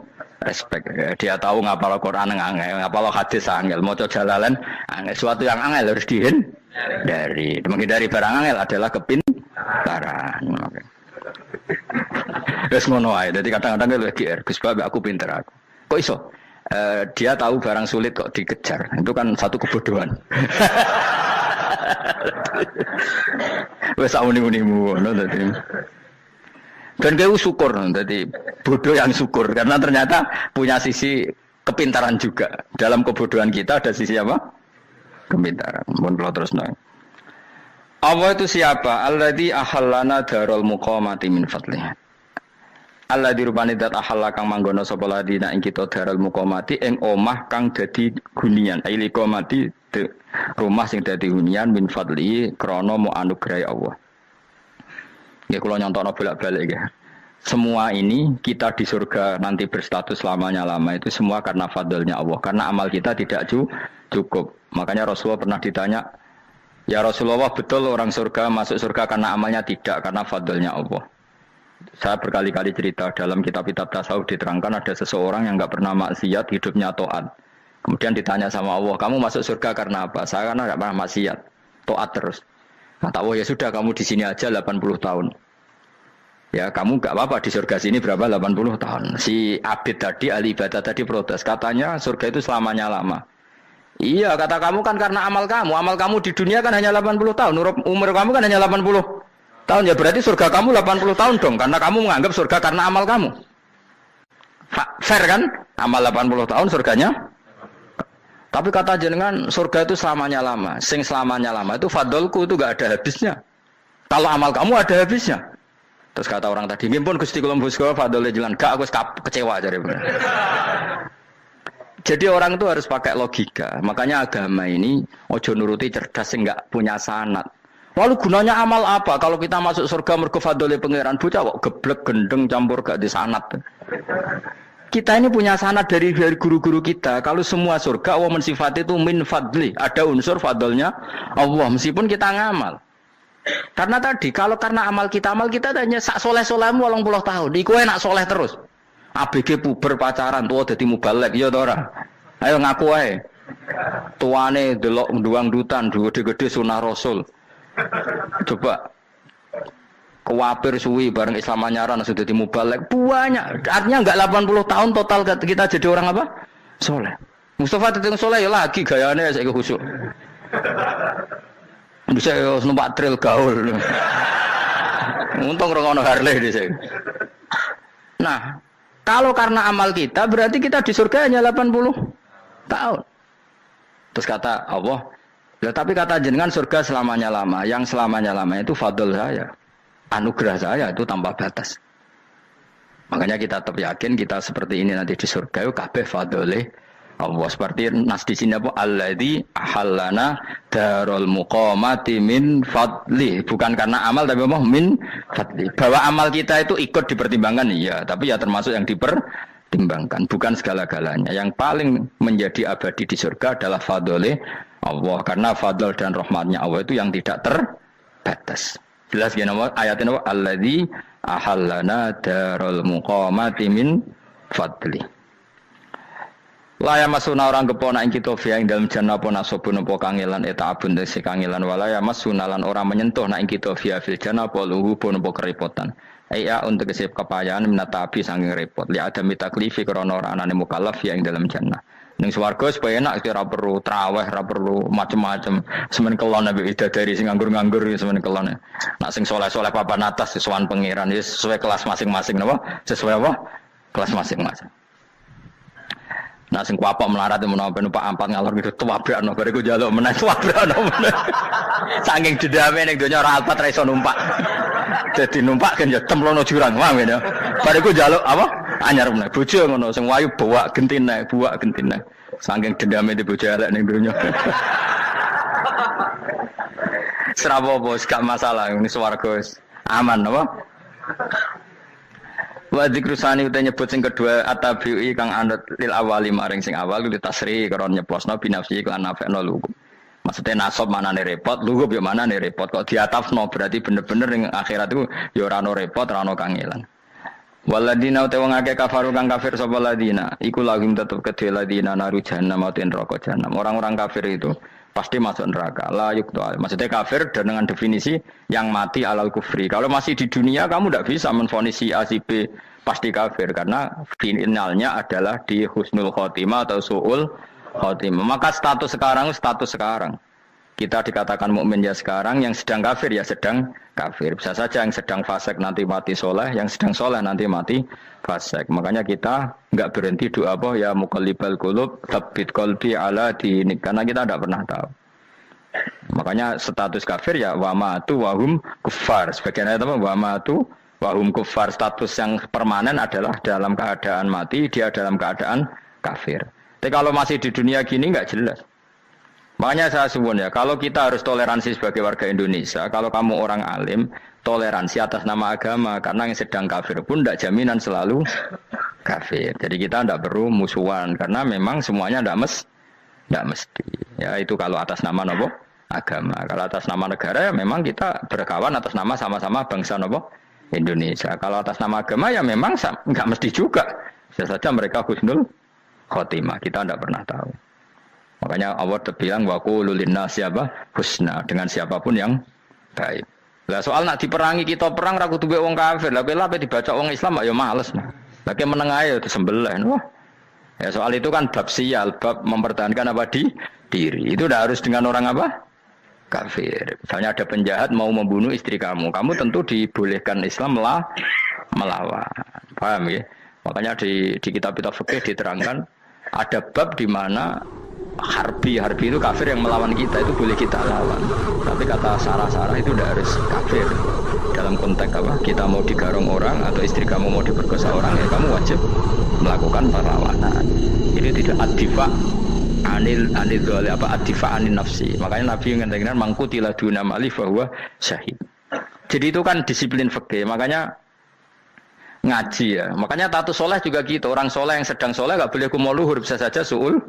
Respect. Dia tahu ngapal Quran angel, ngapal hadis angel, maca jalalan angel. Suatu yang angel harus dihindari. Menghindari barang angel adalah kepintaran. Wes ngono ae. Dadi kadang-kadang lagi Gus Bab aku pinter aku. Kok iso? Dia tahu barang sulit kok dikejar. Itu kan satu kebodohan. Wes auni-unimu ngono dadi. Dan kau syukur dadi bodoh yang syukur karena ternyata punya sisi kepintaran juga. Dalam kebodohan kita ada sisi apa? Kepintaran. Mun kula terusno. Allah itu siapa? Alladzi ahallana darul muqamati min fadlih. Alladzi rupane dat ahalla kang manggono sapa ladina ing kita darul muqamati ing omah kang dadi gunian. Aili qamati rumah sing dadi hunian min fadli krana mu anugrahi Allah. Nggih kula nyontokno bolak-balik ya. Semua ini kita di surga nanti berstatus lamanya-lama itu semua karena fadlnya Allah. Karena amal kita tidak cukup. Makanya Rasulullah pernah ditanya, ya Rasulullah betul orang surga masuk surga karena amalnya tidak, karena fadlnya Allah. Saya berkali-kali cerita dalam kitab-kitab tasawuf diterangkan ada seseorang yang enggak pernah maksiat, hidupnya taat. Kemudian ditanya sama Allah, kamu masuk surga karena apa? Saya karena enggak pernah maksiat, taat terus. Kata Allah, ya sudah kamu di sini aja 80 tahun. Ya kamu gak apa-apa di surga sini berapa 80 tahun. Si Abid tadi, ahli ibadah tadi protes. Katanya surga itu selamanya lama. Iya kata kamu kan karena amal kamu. Amal kamu di dunia kan hanya 80 tahun. Umur kamu kan hanya 80 tahun. Ya berarti surga kamu 80 tahun dong. Karena kamu menganggap surga karena amal kamu. Fair kan? Amal 80 tahun surganya. Tapi kata jenengan surga itu selamanya lama. Sing selamanya lama itu fadolku itu gak ada habisnya. Kalau amal kamu ada habisnya. Terus kata orang tadi, "Nggih pun Gusti kula mbusga fadhole jalan." Gak, aku kecewa jare. Jadi orang itu harus pakai logika. Makanya agama ini ojo nuruti cerdas sing enggak punya sanad. Lalu gunanya amal apa kalau kita masuk surga mergo fadhole pangeran? Bocah kok geblek gendeng campur gak di sanad. Kita ini punya sanad dari guru-guru kita. Kalau semua surga Allah mensifati itu min fadli, ada unsur fadlnya Allah meskipun kita ngamal. Karena tadi, kalau karena amal kita hanya sak soleh-solehmu 80 tahun. Iku enak soleh terus. ABG puber pacaran, tua dadi mubalek, ya ta ora? Ayo ngaku ae. Tuane delok nduang dutan, gede-gede sunah Rasul. Coba kuwapir suwi bareng Islam anyaran sudah dadi mubalek. Banyak. Artinya enggak 80 tahun total kita jadi orang apa? Soleh. Mustafa teteng soleh ya lagi gayane saiki khusyuk. Bisa numpak trail gaul. Untung orang Harley di sini. Nah, kalau karena amal kita berarti kita di surga hanya 80 tahun. Terus kata Allah, ya, tapi kata jenengan surga selamanya lama. Yang selamanya lama itu fadl saya. Anugerah saya itu tanpa batas. Makanya kita tetap yakin kita seperti ini nanti di surga itu kabeh fadleh Allah. Seperti nas di sini apa? Alladzi ahallana darul muqamati min fadli. Bukan karena amal tapi apa? Min fadli. Bahwa amal kita itu ikut dipertimbangkan iya, tapi ya termasuk yang dipertimbangkan, bukan segala-galanya. Yang paling menjadi abadi di surga adalah fadleh Allah, karena fadl dan rahmatnya Allah itu yang tidak terbatas. Jelas gini ayatnya apa? Alladzi ahallana darul muqamati min fadli. Laya masuna orang kepona ing kita via ing dalam jannah pona sobun apa kangelan eta abun desi kangelan walaya masuna lan orang menyentuh nak ing kita via fil jannah apa luhu pun apa kerepotan. Iya untuk kesip kepayahan minata api saking repot. Li ada mitaklifi krana ora anane mukallaf via ing dalam jannah. Ning swarga supaya enak ora perlu traweh, ora perlu macam-macam. Semen kelon nabi dari sing nganggur-nganggur semen kelon. Nak sing soleh-soleh papan atas sesuai pangeran sesuai kelas masing-masing napa? Sesuai apa? Kelas masing-masing. Nah sing kuapa melarat menawa numpak ampat ngalor gitu tuwabrakno bariku njaluk meneh tuwabrakno meneh. Saking dendame ning donya ora alpat ra iso numpak. Dadi numpak kan ya templono jurang wae ya. Bariku njaluk apa? Anyar meneh bojo ngono sing wayu buak gentine. Saking dendame di bojo elek ning donya. Serapo bos gak masalah ini swarga aman apa? Wa dzikrusani uta nyebut sing kedua atabi'i kang anut lil awali maring sing awal kudu tasri karo nyeplosno binafsi lan nafekno lugu. Maksudnya nasab manane repot, lugu yo manane repot kok diatafno berarti bener-bener ning akhirat itu ya ora ono repot, ora ono kangelan. Waladina uta wong akeh kafaru kang kafir sapa ladina, iku lagim tetep kedhe ladina naru jahannam mauten neraka jahannam. Orang-orang kafir itu pasti masuk neraka. La yuqtal. Maksudnya kafir dan dengan definisi yang mati alal kufri. Kalau masih di dunia kamu tidak bisa menvonis si A si B pasti kafir karena finalnya adalah di husnul khotimah atau suul khotimah. Maka status sekarang. Kita dikatakan mukmin ya sekarang, yang sedang kafir ya sedang kafir. Bisa saja yang sedang fasik nanti mati soleh, yang sedang soleh nanti mati fasik. Makanya kita enggak berhenti doa apa ya muqallibal qulub tsabbit qalbi ala dinik, karena kita tidak pernah tahu. Makanya status kafir ya wa matu wa hum kuffar. Sebagian ayat apa wa matu wa hum kuffar, status yang permanen adalah dalam keadaan mati, dia dalam keadaan kafir. Tapi kalau masih di dunia gini enggak jelas. Makanya saya suwun ya, kalau kita harus toleransi sebagai warga Indonesia, kalau kamu orang alim, toleransi atas nama agama, karena yang sedang kafir pun tidak jaminan selalu kafir. Jadi kita tidak perlu musuhan, karena memang semuanya tidak mesti. Ya itu kalau atas nama nopo agama. Kalau atas nama negara ya memang kita berkawan atas nama sama-sama bangsa nopo Indonesia. Kalau atas nama agama ya memang nggak mesti juga. Bisa saja mereka husnul khotimah. Kita tidak pernah tahu. Makanya Allah terbilang waqulu linnasi siapa husna dengan siapapun yang baik. Lah soal nak diperangi kita perang ra kudu wong kafir. Lah kowe lape dibaca wong Islam ya males. Lah ke meneng ae disembelih. Wah. Ya soal itu kan bab sial, bab mempertahankan apa diri. Itu udah harus dengan orang apa? Kafir. Misalnya ada penjahat mau membunuh istri kamu, kamu tentu dibolehkan Islam melawan. Paham ya? Makanya di kitab-kitab fikih diterangkan ada bab di mana harbi itu kafir yang melawan kita itu boleh kita lawan. Tapi kata Sarah itu tidak harus kafir. Dalam konteks apa? Kita mau digarong orang atau istri kamu mau diperkosa orang ya kamu wajib melakukan perlawanan. Ini tidak adifa anil nafsi. Makanya Nabi mengatakan mangkutila duna mali bahwa syahid. Jadi itu kan disiplin fikih. Makanya ngaji ya. Makanya tatus soleh juga gitu. Orang soleh yang sedang soleh nggak boleh kumo luhur, bisa saja suul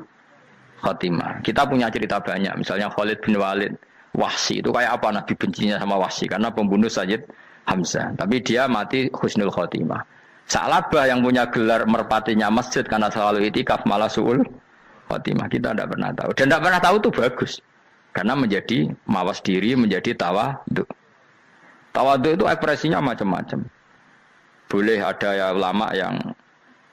khotimah. Kita punya cerita banyak. Misalnya Khalid bin Walid, Wahsy itu kayak apa Nabi bencinya sama Wahsy karena pembunuh Sayyid Hamzah. Tapi dia mati husnul khotimah. Sa'labah yang punya gelar merpatinya masjid karena selalu itikaf malah suul khotimah. Kita tidak pernah tahu. Dan tidak pernah tahu itu bagus. Karena menjadi mawas diri, menjadi tawadhu. Tawadhu itu ekspresinya macam-macam. Boleh ada ya ulama yang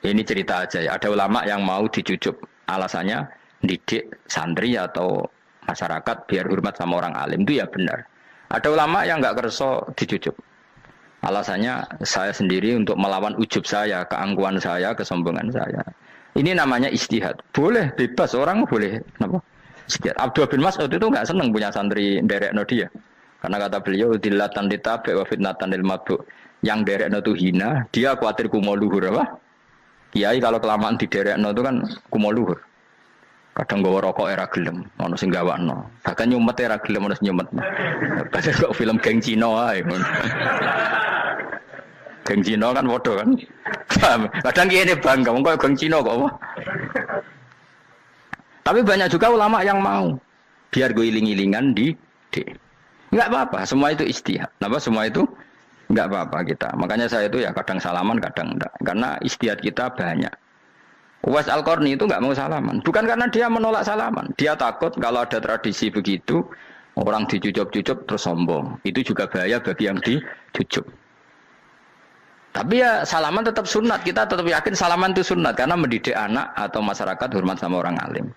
ini cerita aja ya. Ada ulama yang mau dicucuk. Alasannya didik santri atau masyarakat biar hormat sama orang alim itu ya benar. Ada ulama yang nggak kerso dicucuk. Alasannya saya sendiri untuk melawan ujub saya, keangkuhan saya, kesombongan saya. Ini namanya istihad. Boleh bebas orang boleh. Kenapa? Istihad. Abdul bin Mas'ud itu nggak senang punya santri derekno dia. Karena kata beliau dilatan ditabe wa fitnatan lil mabuk. Yang derekno itu hina, dia khawatir kumo luhur apa? Kiai kalau kelamaan di derekno itu kan kumo luhur. Kadang gawa rokok era gelem, ono sing gawakno. Bahkan nyumet era gelem ono nyumet. Padahal kok film geng Cina ae. Geng Cina kan padha kan. Kadang kene bangga wong kok geng Cina kok apa. Tapi banyak juga ulama yang mau biar gue iling-ilingan di. Enggak apa-apa, semua itu istihad. Napa semua itu enggak apa-apa kita. Makanya saya itu ya kadang salaman, kadang enggak. Karena istihad kita banyak. Uwais Al-Qarni itu nggak mau salaman, bukan karena dia menolak salaman, dia takut kalau ada tradisi begitu orang dicucuk-cucuk terus sombong, itu juga bahaya bagi yang dicucuk. Tapi ya salaman tetap sunat, kita tetap yakin salaman itu sunat karena mendidik anak atau masyarakat hormat sama orang alim.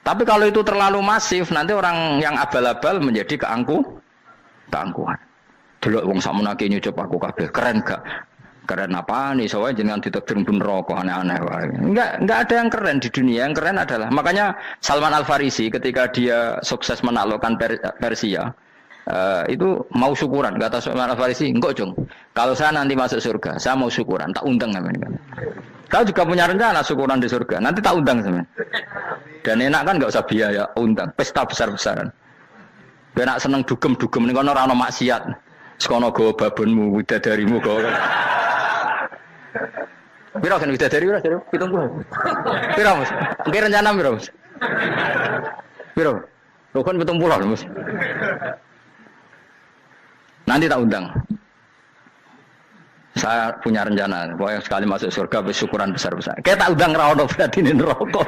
Tapi kalau itu terlalu masif, nanti orang yang abal-abal menjadi keangkuhan. Delok wong sakmenake nyucup aku kabeh, keren gak? Keren apa nih? Soalnya jangan ditakdir pun rokok aneh-aneh. Enggak ada yang keren di dunia. Yang keren adalah makanya Salman Al Farisi ketika dia sukses menaklukkan Persia itu mau syukuran. Kata Salman Al Farisi, enggak Jong. Kalau saya nanti masuk surga, saya mau syukuran. Tak undang namanya. Kau juga punya rencana syukuran di surga. Nanti tak undang sama. Dan enak kan enggak usah biaya undang. Pesta besar-besaran. Enak seneng dugem-dugem. Ini kan orang maksiat. Sekono go babonmu, widadarimu go. Piro kan widadari ora jare 70. Piro Mas? Engke rencana piro Mas? Piro? Lho kan 70 Mas. Nanti tak undang. Saya punya rencana, pokoknya sekali masuk surga bersyukuran besar-besar. Kayak tak undang ra ono berarti ning neraka.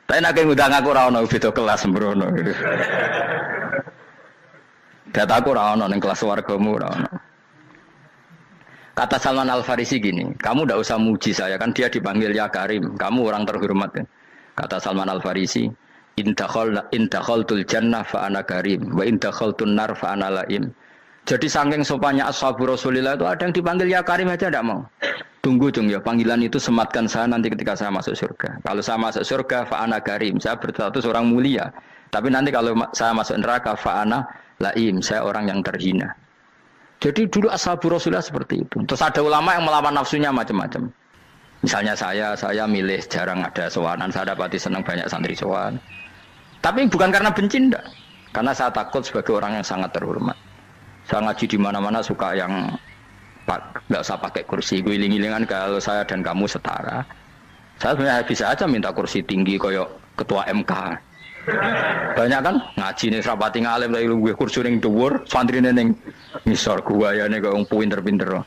Tapi nek ngundang aku ra ono beda kelas sembrono gitu. Dataku ora ono ning kelas wargamu ora ono. Kata Salman Al Farisi gini, kamu ndak usah muji saya kan dia dipanggil ya Karim, kamu orang terhormat ya. Kata Salman Al Farisi, in dakhaltul jannah fa ana karim wa in dakhaltun nar fa ana laim. Jadi saking sopannya ashabu Rasulillah itu ada yang dipanggil ya Karim aja ndak mau. Tunggu Jung ya, panggilan itu sematkan saya nanti ketika saya masuk surga. Kalau saya masuk surga fa ana karim, saya berstatus orang mulia. Tapi nanti kalau saya masuk neraka fa ana laim, saya orang yang terhina. Jadi dulu ashabu Rasulullah seperti itu. Terus ada ulama yang melawan nafsunya macam-macam. Misalnya saya milih jarang ada sowanan, saya dapati senang banyak santri sowan. Tapi bukan karena benci enggak. Karena saya takut sebagai orang yang sangat terhormat. Saya ngaji di mana-mana suka yang nggak usah pakai kursi, guling-gilingan kalau saya dan kamu setara. Saya sebenarnya bisa aja minta kursi tinggi koyok ketua MK. Banyak kan ngaji nih serapati ngalim dari gue kursi ning dhuwur, santri ning ngisor gua ya nih kok pinter-pinter.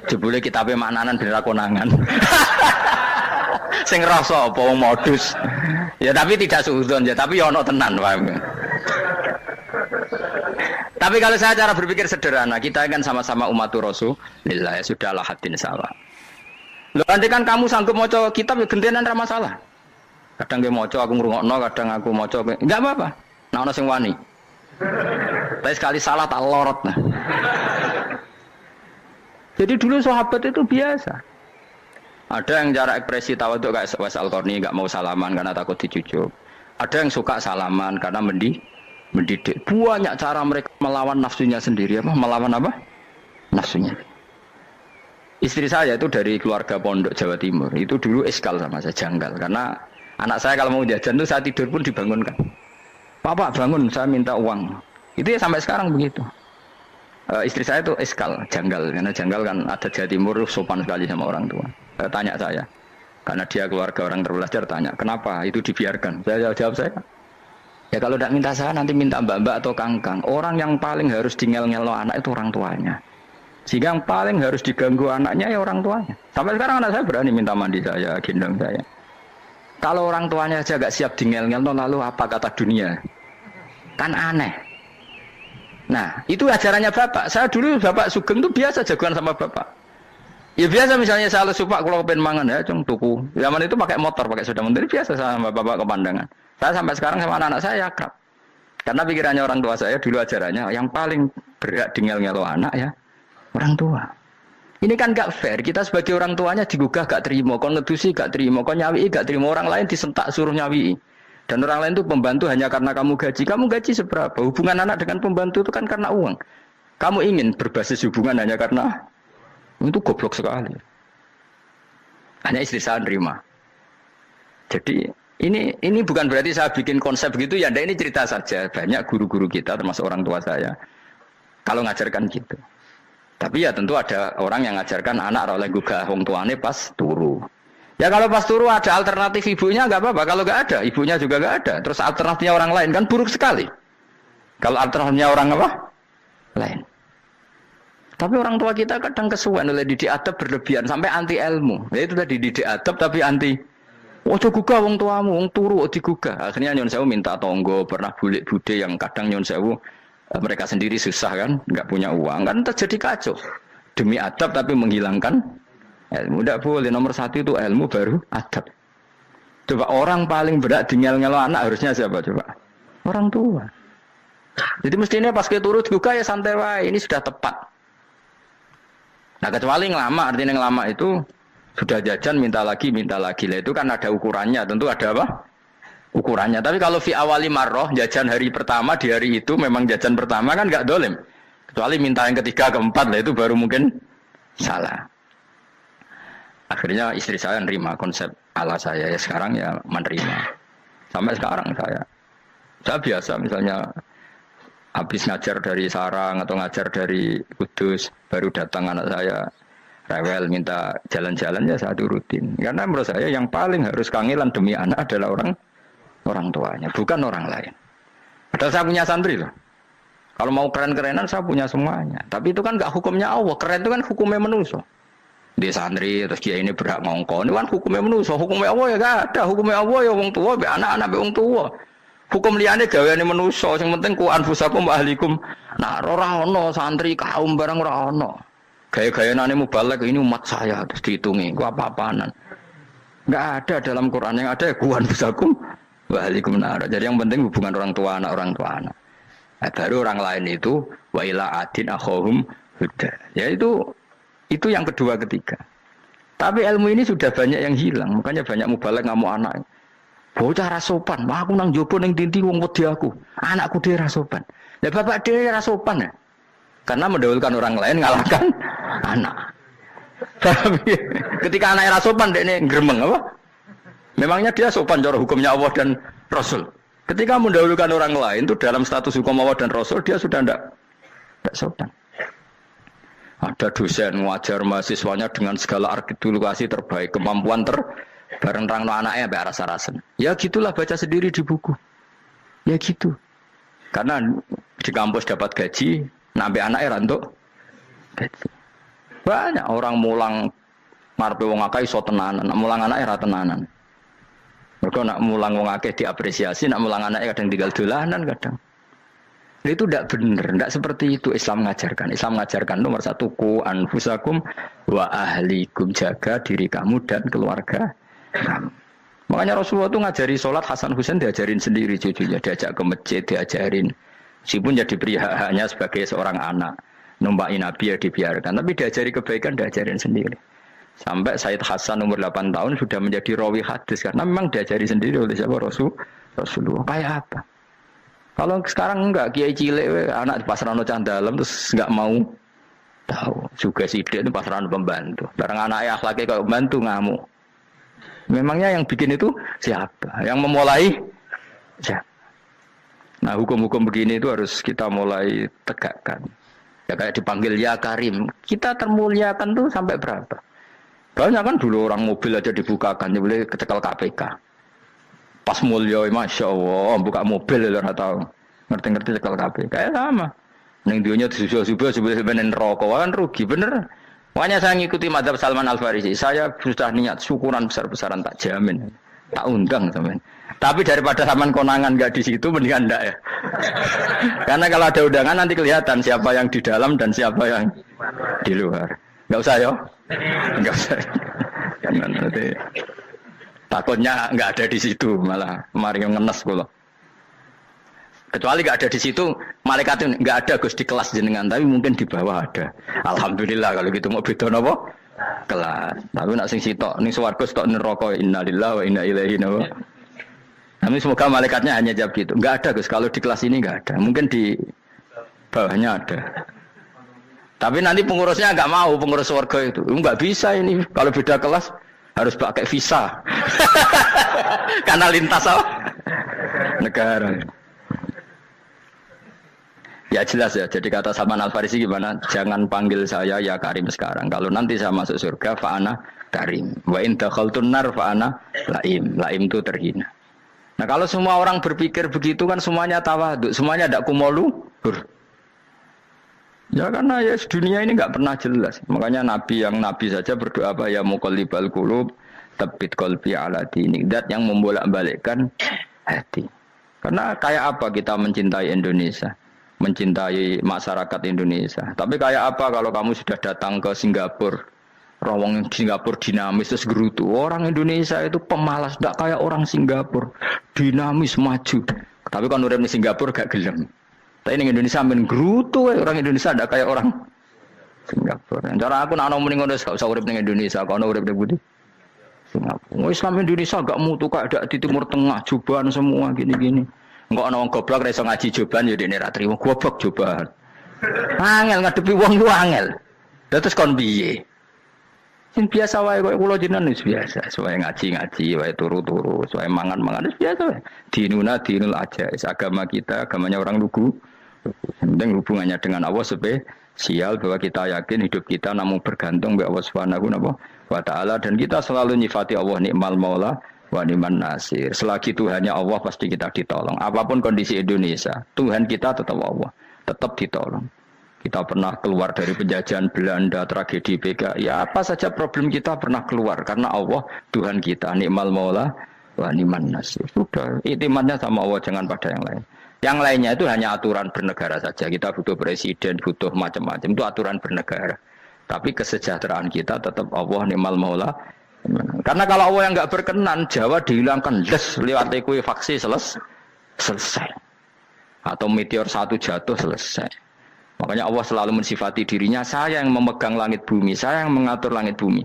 Jebule kitabe maknanan ben ra konangan. Sing rasa apa modus. Ya tapi tidak suudzon ya, tapi ya ono tenan paham. Tapi kalau saya cara berpikir sederhana, kita kan sama-sama umatur Rasulillah, ya sudahlah hadin sawa. Loh nanti kan kamu sanggup maca kitab ya gentenan ra masalah. Kadang gue moco aku ngrungokno, kadang aku moco enggak apa-apa. Nah ono sing wani. Tapi sekali salah tak lorot nah. Jadi dulu sahabat itu biasa. Ada yang cara ekspresi tawadhu kayak Wais Al-Qarni enggak mau salaman karena takut dicucuk. Ada yang suka salaman karena mendidik. Banyak cara mereka melawan nafsunya sendiri apa? Melawan apa? Nafsunya. Istri saya itu dari keluarga pondok Jawa Timur. Itu dulu eskal sama saya, janggal karena anak saya kalau mau jajan tuh saya tidur pun dibangunkan. Pak bangun, saya minta uang. Itu ya sampai sekarang begitu. Istri saya itu eskal, janggal. Karena janggal kan ada Jawa Timur sopan sekali sama orang tua. Tanya saya, karena dia keluarga orang terpelajar, tanya, kenapa itu dibiarkan? Saya jawab saya, ya kalau tidak minta saya nanti minta mbak-mbak atau kangkang. Orang yang paling harus dingel-ngelo anak itu orang tuanya. Sehingga yang paling harus diganggu anaknya ya orang tuanya. Sampai sekarang anak saya berani minta mandi saya, gendong saya. Kalau orang tuanya saja gak siap dingel-ngel, lalu apa kata dunia? Kan aneh. Nah, itu ajarannya bapak. Saya dulu bapak Sugeng itu biasa jagoan sama bapak. Ya biasa misalnya saya lesu pak kalau pengen mangan ya, cung tuku. Zaman itu pakai motor, pakai sepeda motor biasa sama bapak kepandangan. Saya sampai sekarang sama anak-anak saya akrab. Karena pikirannya orang tua saya dulu ajarannya yang paling berhak dingel-ngelo anak ya orang tua. Ini kan gak fair. Kita sebagai orang tuanya digugah gak terima, kon ngedusi gak terima, kon nyawi gak terima, orang lain disentak suruh nyawi. Dan orang lain itu pembantu hanya karena kamu gaji. Kamu gaji seberapa? Hubungan anak dengan pembantu itu kan karena uang. Kamu ingin berbasis hubungan hanya karena itu goblok sekali. Hanya istri saya nerima. Jadi ini bukan berarti saya bikin konsep begitu ya. Ini cerita saja. Banyak guru-guru kita termasuk orang tua saya kalau ngajarkan gitu. Tapi ya tentu ada orang yang ngajarkan anak oleh gugah wong tuane pas turu. Ya kalau pas turu ada alternatif ibunya nggak apa-apa. Kalau nggak ada, ibunya juga nggak ada. Terus alternatifnya orang lain kan buruk sekali. Kalau alternatifnya orang apa? Lain. Tapi orang tua kita kadang kesuwen oleh didik adab berlebihan sampai anti ilmu. Ya itu tadi didik adab tapi anti. Ojo gugah wong tuamu, wong turu digugah. Akhirnya nyon sewu minta tonggo, pernah bulik bude yang kadang nyon sewu mereka sendiri susah kan, nggak punya uang kan terjadi kacau. Demi adab tapi menghilangkan ilmu. Tidak boleh. Nomor satu itu ilmu baru adab. Coba orang paling berat dingel-ngelo anak harusnya siapa coba? Orang tua. Jadi mestinya pas turut juga ya santai wae. Ini sudah tepat. Nah kecuali ngelama, artinya ngelama itu sudah jajan minta lagi lah itu kan ada ukurannya. Tentu ada apa? Ukurannya. Tapi kalau fi awali marroh jajan hari pertama di hari itu memang jajan pertama kan nggak dolim. Kecuali minta yang ketiga keempat lah itu baru mungkin salah. Akhirnya istri saya nerima konsep ala saya ya sekarang ya menerima. Sampai sekarang saya biasa misalnya habis ngajar dari Sarang atau ngajar dari Kudus baru datang anak saya rewel minta jalan-jalan ya saya turutin. Karena menurut saya yang paling harus kangelan demi anak adalah orang tuanya, bukan orang lain. Padahal saya punya santri loh. Kalau mau keren-kerenan saya punya semuanya. Tapi itu kan gak hukumnya Allah. Keren itu kan hukumnya manusia. Di santri terus dia ini berhak ngongkon. Itu kan hukumnya manusia. Hukumnya Allah ya gak ada. Hukumnya Allah ya wong tua, be anak-anak be wong tua. Hukum liyane gaweane manusia. Sing penting ku anfusakum wa ahlikum. Nah, ora ono santri kaum barang ora ono. Gaya-gayanane mubalek ini umat saya terus dihitungi. Ku apa-apaanan. Enggak ada dalam Quran yang ada ku anfusakum Waalaikumsalam. Jadi yang penting hubungan orang tua anak. Nah, baru orang lain itu wa ila adin akhahum huda. Ya itu yang kedua ketiga. Tapi ilmu ini sudah banyak yang hilang. Makanya banyak mubalek ngamuk anak. Bocah rasopan. Wah aku nang jopo ning dinti wong wedi aku. Anakku dhewe rasopan. Lah bapak dhewe rasopan ya. Karena mendahulukan orang lain ngalahkan anak. Ketika anaknya sopan dekne gremeng apa? Memangnya dia sopan cara hukumnya Allah dan Rasul. Ketika mendahulukan orang lain itu dalam status hukum Allah dan Rasul dia sudah tidak sopan. Ada dosen ngajar mahasiswanya dengan segala artikulasi terbaik, kemampuan bareng rangno anaknya sampai rasa-rasen. Ya gitulah baca sendiri di buku. Ya gitu. Karena di kampus dapat gaji, nambe anaknya rantuk gaji. Banyak orang mulang ngarepe wong akeh iso tenanan, mulang anake ra tenanan. Mergo nak mulang wong akeh diapresiasi, nak mulang anake kadang tinggal dolanan kadang. Itu tidak benar, tidak seperti itu Islam mengajarkan. Islam mengajarkan nomor 1 ku anfusakum wa ahlikum, jaga diri kamu dan keluarga kamu. Makanya Rasulullah itu ngajari sholat, Hasan Husain diajarin sendiri cucunya, diajak ke masjid, diajarin. Meskipun jadi beri hak-haknya sebagai seorang anak. Numpaki Nabi ya dibiarkan, tapi diajari kebaikan diajarin sendiri. Sampai Sayyid Hasan umur 8 tahun sudah menjadi rawi hadis karena memang diajari sendiri oleh siapa Rasulullah. Kayak apa? Kalau sekarang enggak, kiai cilik anak di pasrano candalem terus enggak mau tahu. Juga sidik itu pasrano pembantu. Barang anaknya akhlaknya kayak pembantu ngamuk. Memangnya yang bikin itu siapa? Yang memulai siapa? Nah, hukum-hukum begini itu harus kita mulai tegakkan. Ya kayak dipanggil ya Karim. Kita termuliakan tuh sampai berapa? Banyak kan dulu orang mobil aja dibukakan, dia boleh kecekel KPK. Pas mulia, Masya Allah, buka mobil ya nggak tahu. Ngerti-ngerti cekel KPK. Kayak sama. Neng dunia disusul-susul sebenarnya rokok kan rugi bener. Makanya saya ngikuti madzhab Salman Al Farisi. Saya sudah niat syukuran besar-besaran tak jamin, tak undang teman. Tapi daripada saman konangan nggak di situ, mendingan enggak ya. Karena kalau ada undangan nanti kelihatan siapa yang di dalam dan siapa yang di luar. Nggak usah ya, nggak usah. Karena nanti takutnya nggak ada di situ malah mari ngenes kulo. Kecuali nggak ada di situ, malaikat itu nggak ada Gus di kelas jenengan, tapi mungkin di bawah ada. Alhamdulillah kalau gitu mau beda apa? Kelas. Tapi nak sing sitok ning swarga sitok neraka innalillahi wa inna ilaihi raji'un. Kami semoga malaikatnya hanya jawab gitu. Enggak ada Gus, kalau di kelas ini enggak ada. Mungkin di bawahnya ada. Tapi nanti pengurusnya enggak mau, pengurus warga itu. Enggak bisa ini, kalau beda kelas harus pakai visa. Karena lintas apa? Negara. Ya jelas ya, jadi kata Salman Al Farisi gimana? Jangan panggil saya ya Karim sekarang. Kalau nanti saya masuk surga, fa'ana Karim. Wa in dakhaltun nar fa'ana Laim. Laim itu terhina. Nah kalau semua orang berpikir begitu kan semuanya tawaduk, semuanya ada kumoluhur. Ya karena ya dunia ini nggak pernah jelas. Makanya Nabi saja berdoa apa ya muqallibal qulub, tsabbit qalbi ala dinik. Dat yang membolak-balikkan hati. Karena kayak apa kita mencintai Indonesia, mencintai masyarakat Indonesia. Tapi kayak apa kalau kamu sudah datang ke Singapura? Rawang Singapura dinamis terus gerutu. Orang Indonesia itu pemalas, tidak kayak orang Singapura, dinamis maju. Tapi kalau urip di Singapura gak gelem. Tapi di Indonesia men gerutu, orang Indonesia tidak kayak orang Singapura. Cara aku nak ngomong ngono gak usah urip di Indonesia, kalau urip di Budi. Singapura. Islam Indonesia gak mutu kok ada di Timur Tengah, jubahan semua gini-gini. Enggak ana wong goblok ra iso ngaji jubahan ya dene ra trimo goblok jubahan. Angel ngadepi wong ku angel. Terus kon piye? Sing biasa wae koyo kula jenengan wis biasa, wae ngaji-ngaji, wae turu-turu, wae mangan-mangan wis biasa wae. Dinul aja, agama kita, agamanya orang lugu. Penting hubungannya dengan Allah spesial bahwa kita yakin hidup kita namun bergantung kepada Allah Subhanahu wa taala dan kita selalu nyifati Allah nikmal maula wa ni'man nasir. Selagi Tuhannya Allah pasti kita ditolong. Apapun kondisi Indonesia, Tuhan kita tetap Allah, tetap ditolong. Kita pernah keluar dari penjajahan Belanda, tragedi PKI. Ya apa saja problem kita pernah keluar karena Allah Tuhan kita, nikmal maula wa ni'man nasir. Sudah, iktimatnya sama Allah, jangan pada yang lain. Yang lainnya itu hanya aturan bernegara saja. Kita butuh presiden, butuh macam-macam. Itu aturan bernegara. Tapi kesejahteraan kita tetap Allah nikmal maula. Karena kalau Allah yang enggak berkenan, Jawa dihilangkan lewat ekuifaksi selesai. Atau meteor satu jatuh selesai. Makanya Allah selalu mensifati dirinya, saya yang memegang langit bumi, saya yang mengatur langit bumi.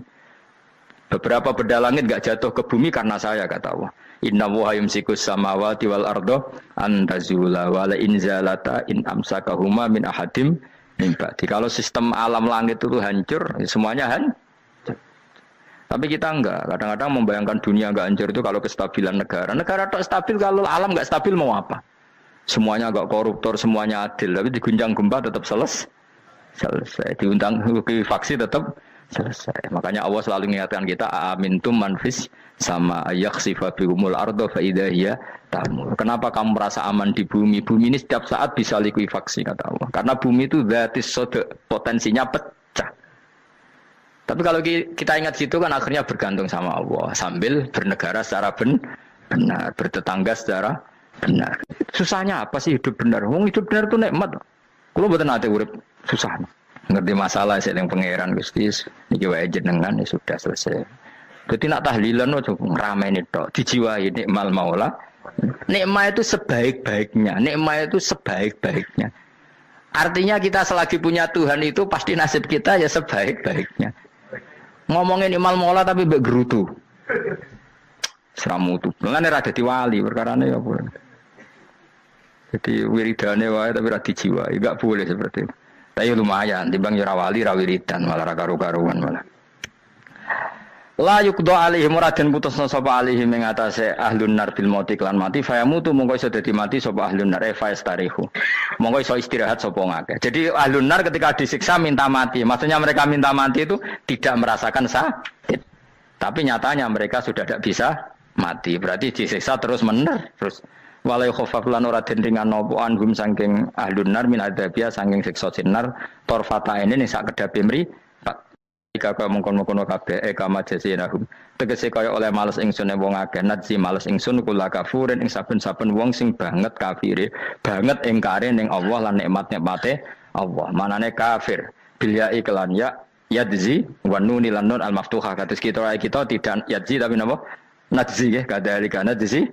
Beberapa benda langit enggak jatuh ke bumi karena saya, kata Allah. Inna wa yumsikus samawati wal ardo antazula wala inzalata in amsakahuma min ahadim min ba'di. Kalau sistem alam langit itu hancur, semuanya hancur. Tapi kita enggak. Kadang-kadang membayangkan dunia enggak hancur itu kalau kestabilan negara. Negara tak stabil kalau alam enggak stabil mau apa? Semuanya enggak koruptor, semuanya adil. Tapi diguncang gempa tetap selesai. Diundang faksi tetap selesai. Makanya Allah selalu mengingatkan kita amintum manfis sama yakhsifa bihumul ardo fa idza hiya tamur. Kenapa kamu merasa aman di bumi? Bumi ini setiap saat bisa likuifaksi kata Allah. Karena bumi itu dzatis sodq, potensinya pecah. Tapi kalau kita ingat situ kan akhirnya bergantung sama Allah sambil bernegara secara benar, bertetangga secara benar. Susahnya apa sih hidup benar? Wong hidup benar itu nikmat. Kalau mboten nate urip susah. Ngerti masalah saya yang pangeran Gusti niki wae jenengan ya sudah selesai. Jadi nak tahlilan ojo ngrameni tok, dijiwai nikmal maula. Nikmat itu sebaik-baiknya, nikmat itu sebaik-baiknya. Artinya kita selagi punya Tuhan itu pasti nasib kita ya sebaik-baiknya. Ngomongin nikmal maula tapi mbek gerutu. Seramutu. Mengane ra dadi wali perkarane ya boleh. Jadi wiridane wae tapi ra dijiwai, enggak boleh seperti itu. Tapi lumayan, timbang ya wali ra wiridan malah ra karu-karuan malah. La yuqda alaihim raden putusna sapa alaihim ing atase ahlun nar bil mauti lan mati fayamutu mongko iso dadi mati sapa ahlun nar fayastarihu. Mongko iso istirahat sapa ngake. Jadi ahlun nar ketika disiksa minta mati. Maksudnya mereka minta mati itu tidak merasakan sakit. Tapi nyatanya mereka sudah tidak bisa mati. Berarti disiksa terus terus walai khofaf lan ora den ringan napa anhum saking ahlun nar min adzabia saking siksa sinar torfata ini ning sak kedape mri jika kaya mongkon-mongkon kabeh kama jasinahum tegese kaya oleh males ingsun wong akeh nadzi males ingsun kula kafurin ing saben-saben wong sing banget kafire banget ingkare ning Allah lan nikmat-nikmate Allah manane kafir bilya iklan ya yadzi wa nunil nun al maftuhah kados kita tidak yadzi tapi napa nadzi nggih kadhalika nadzi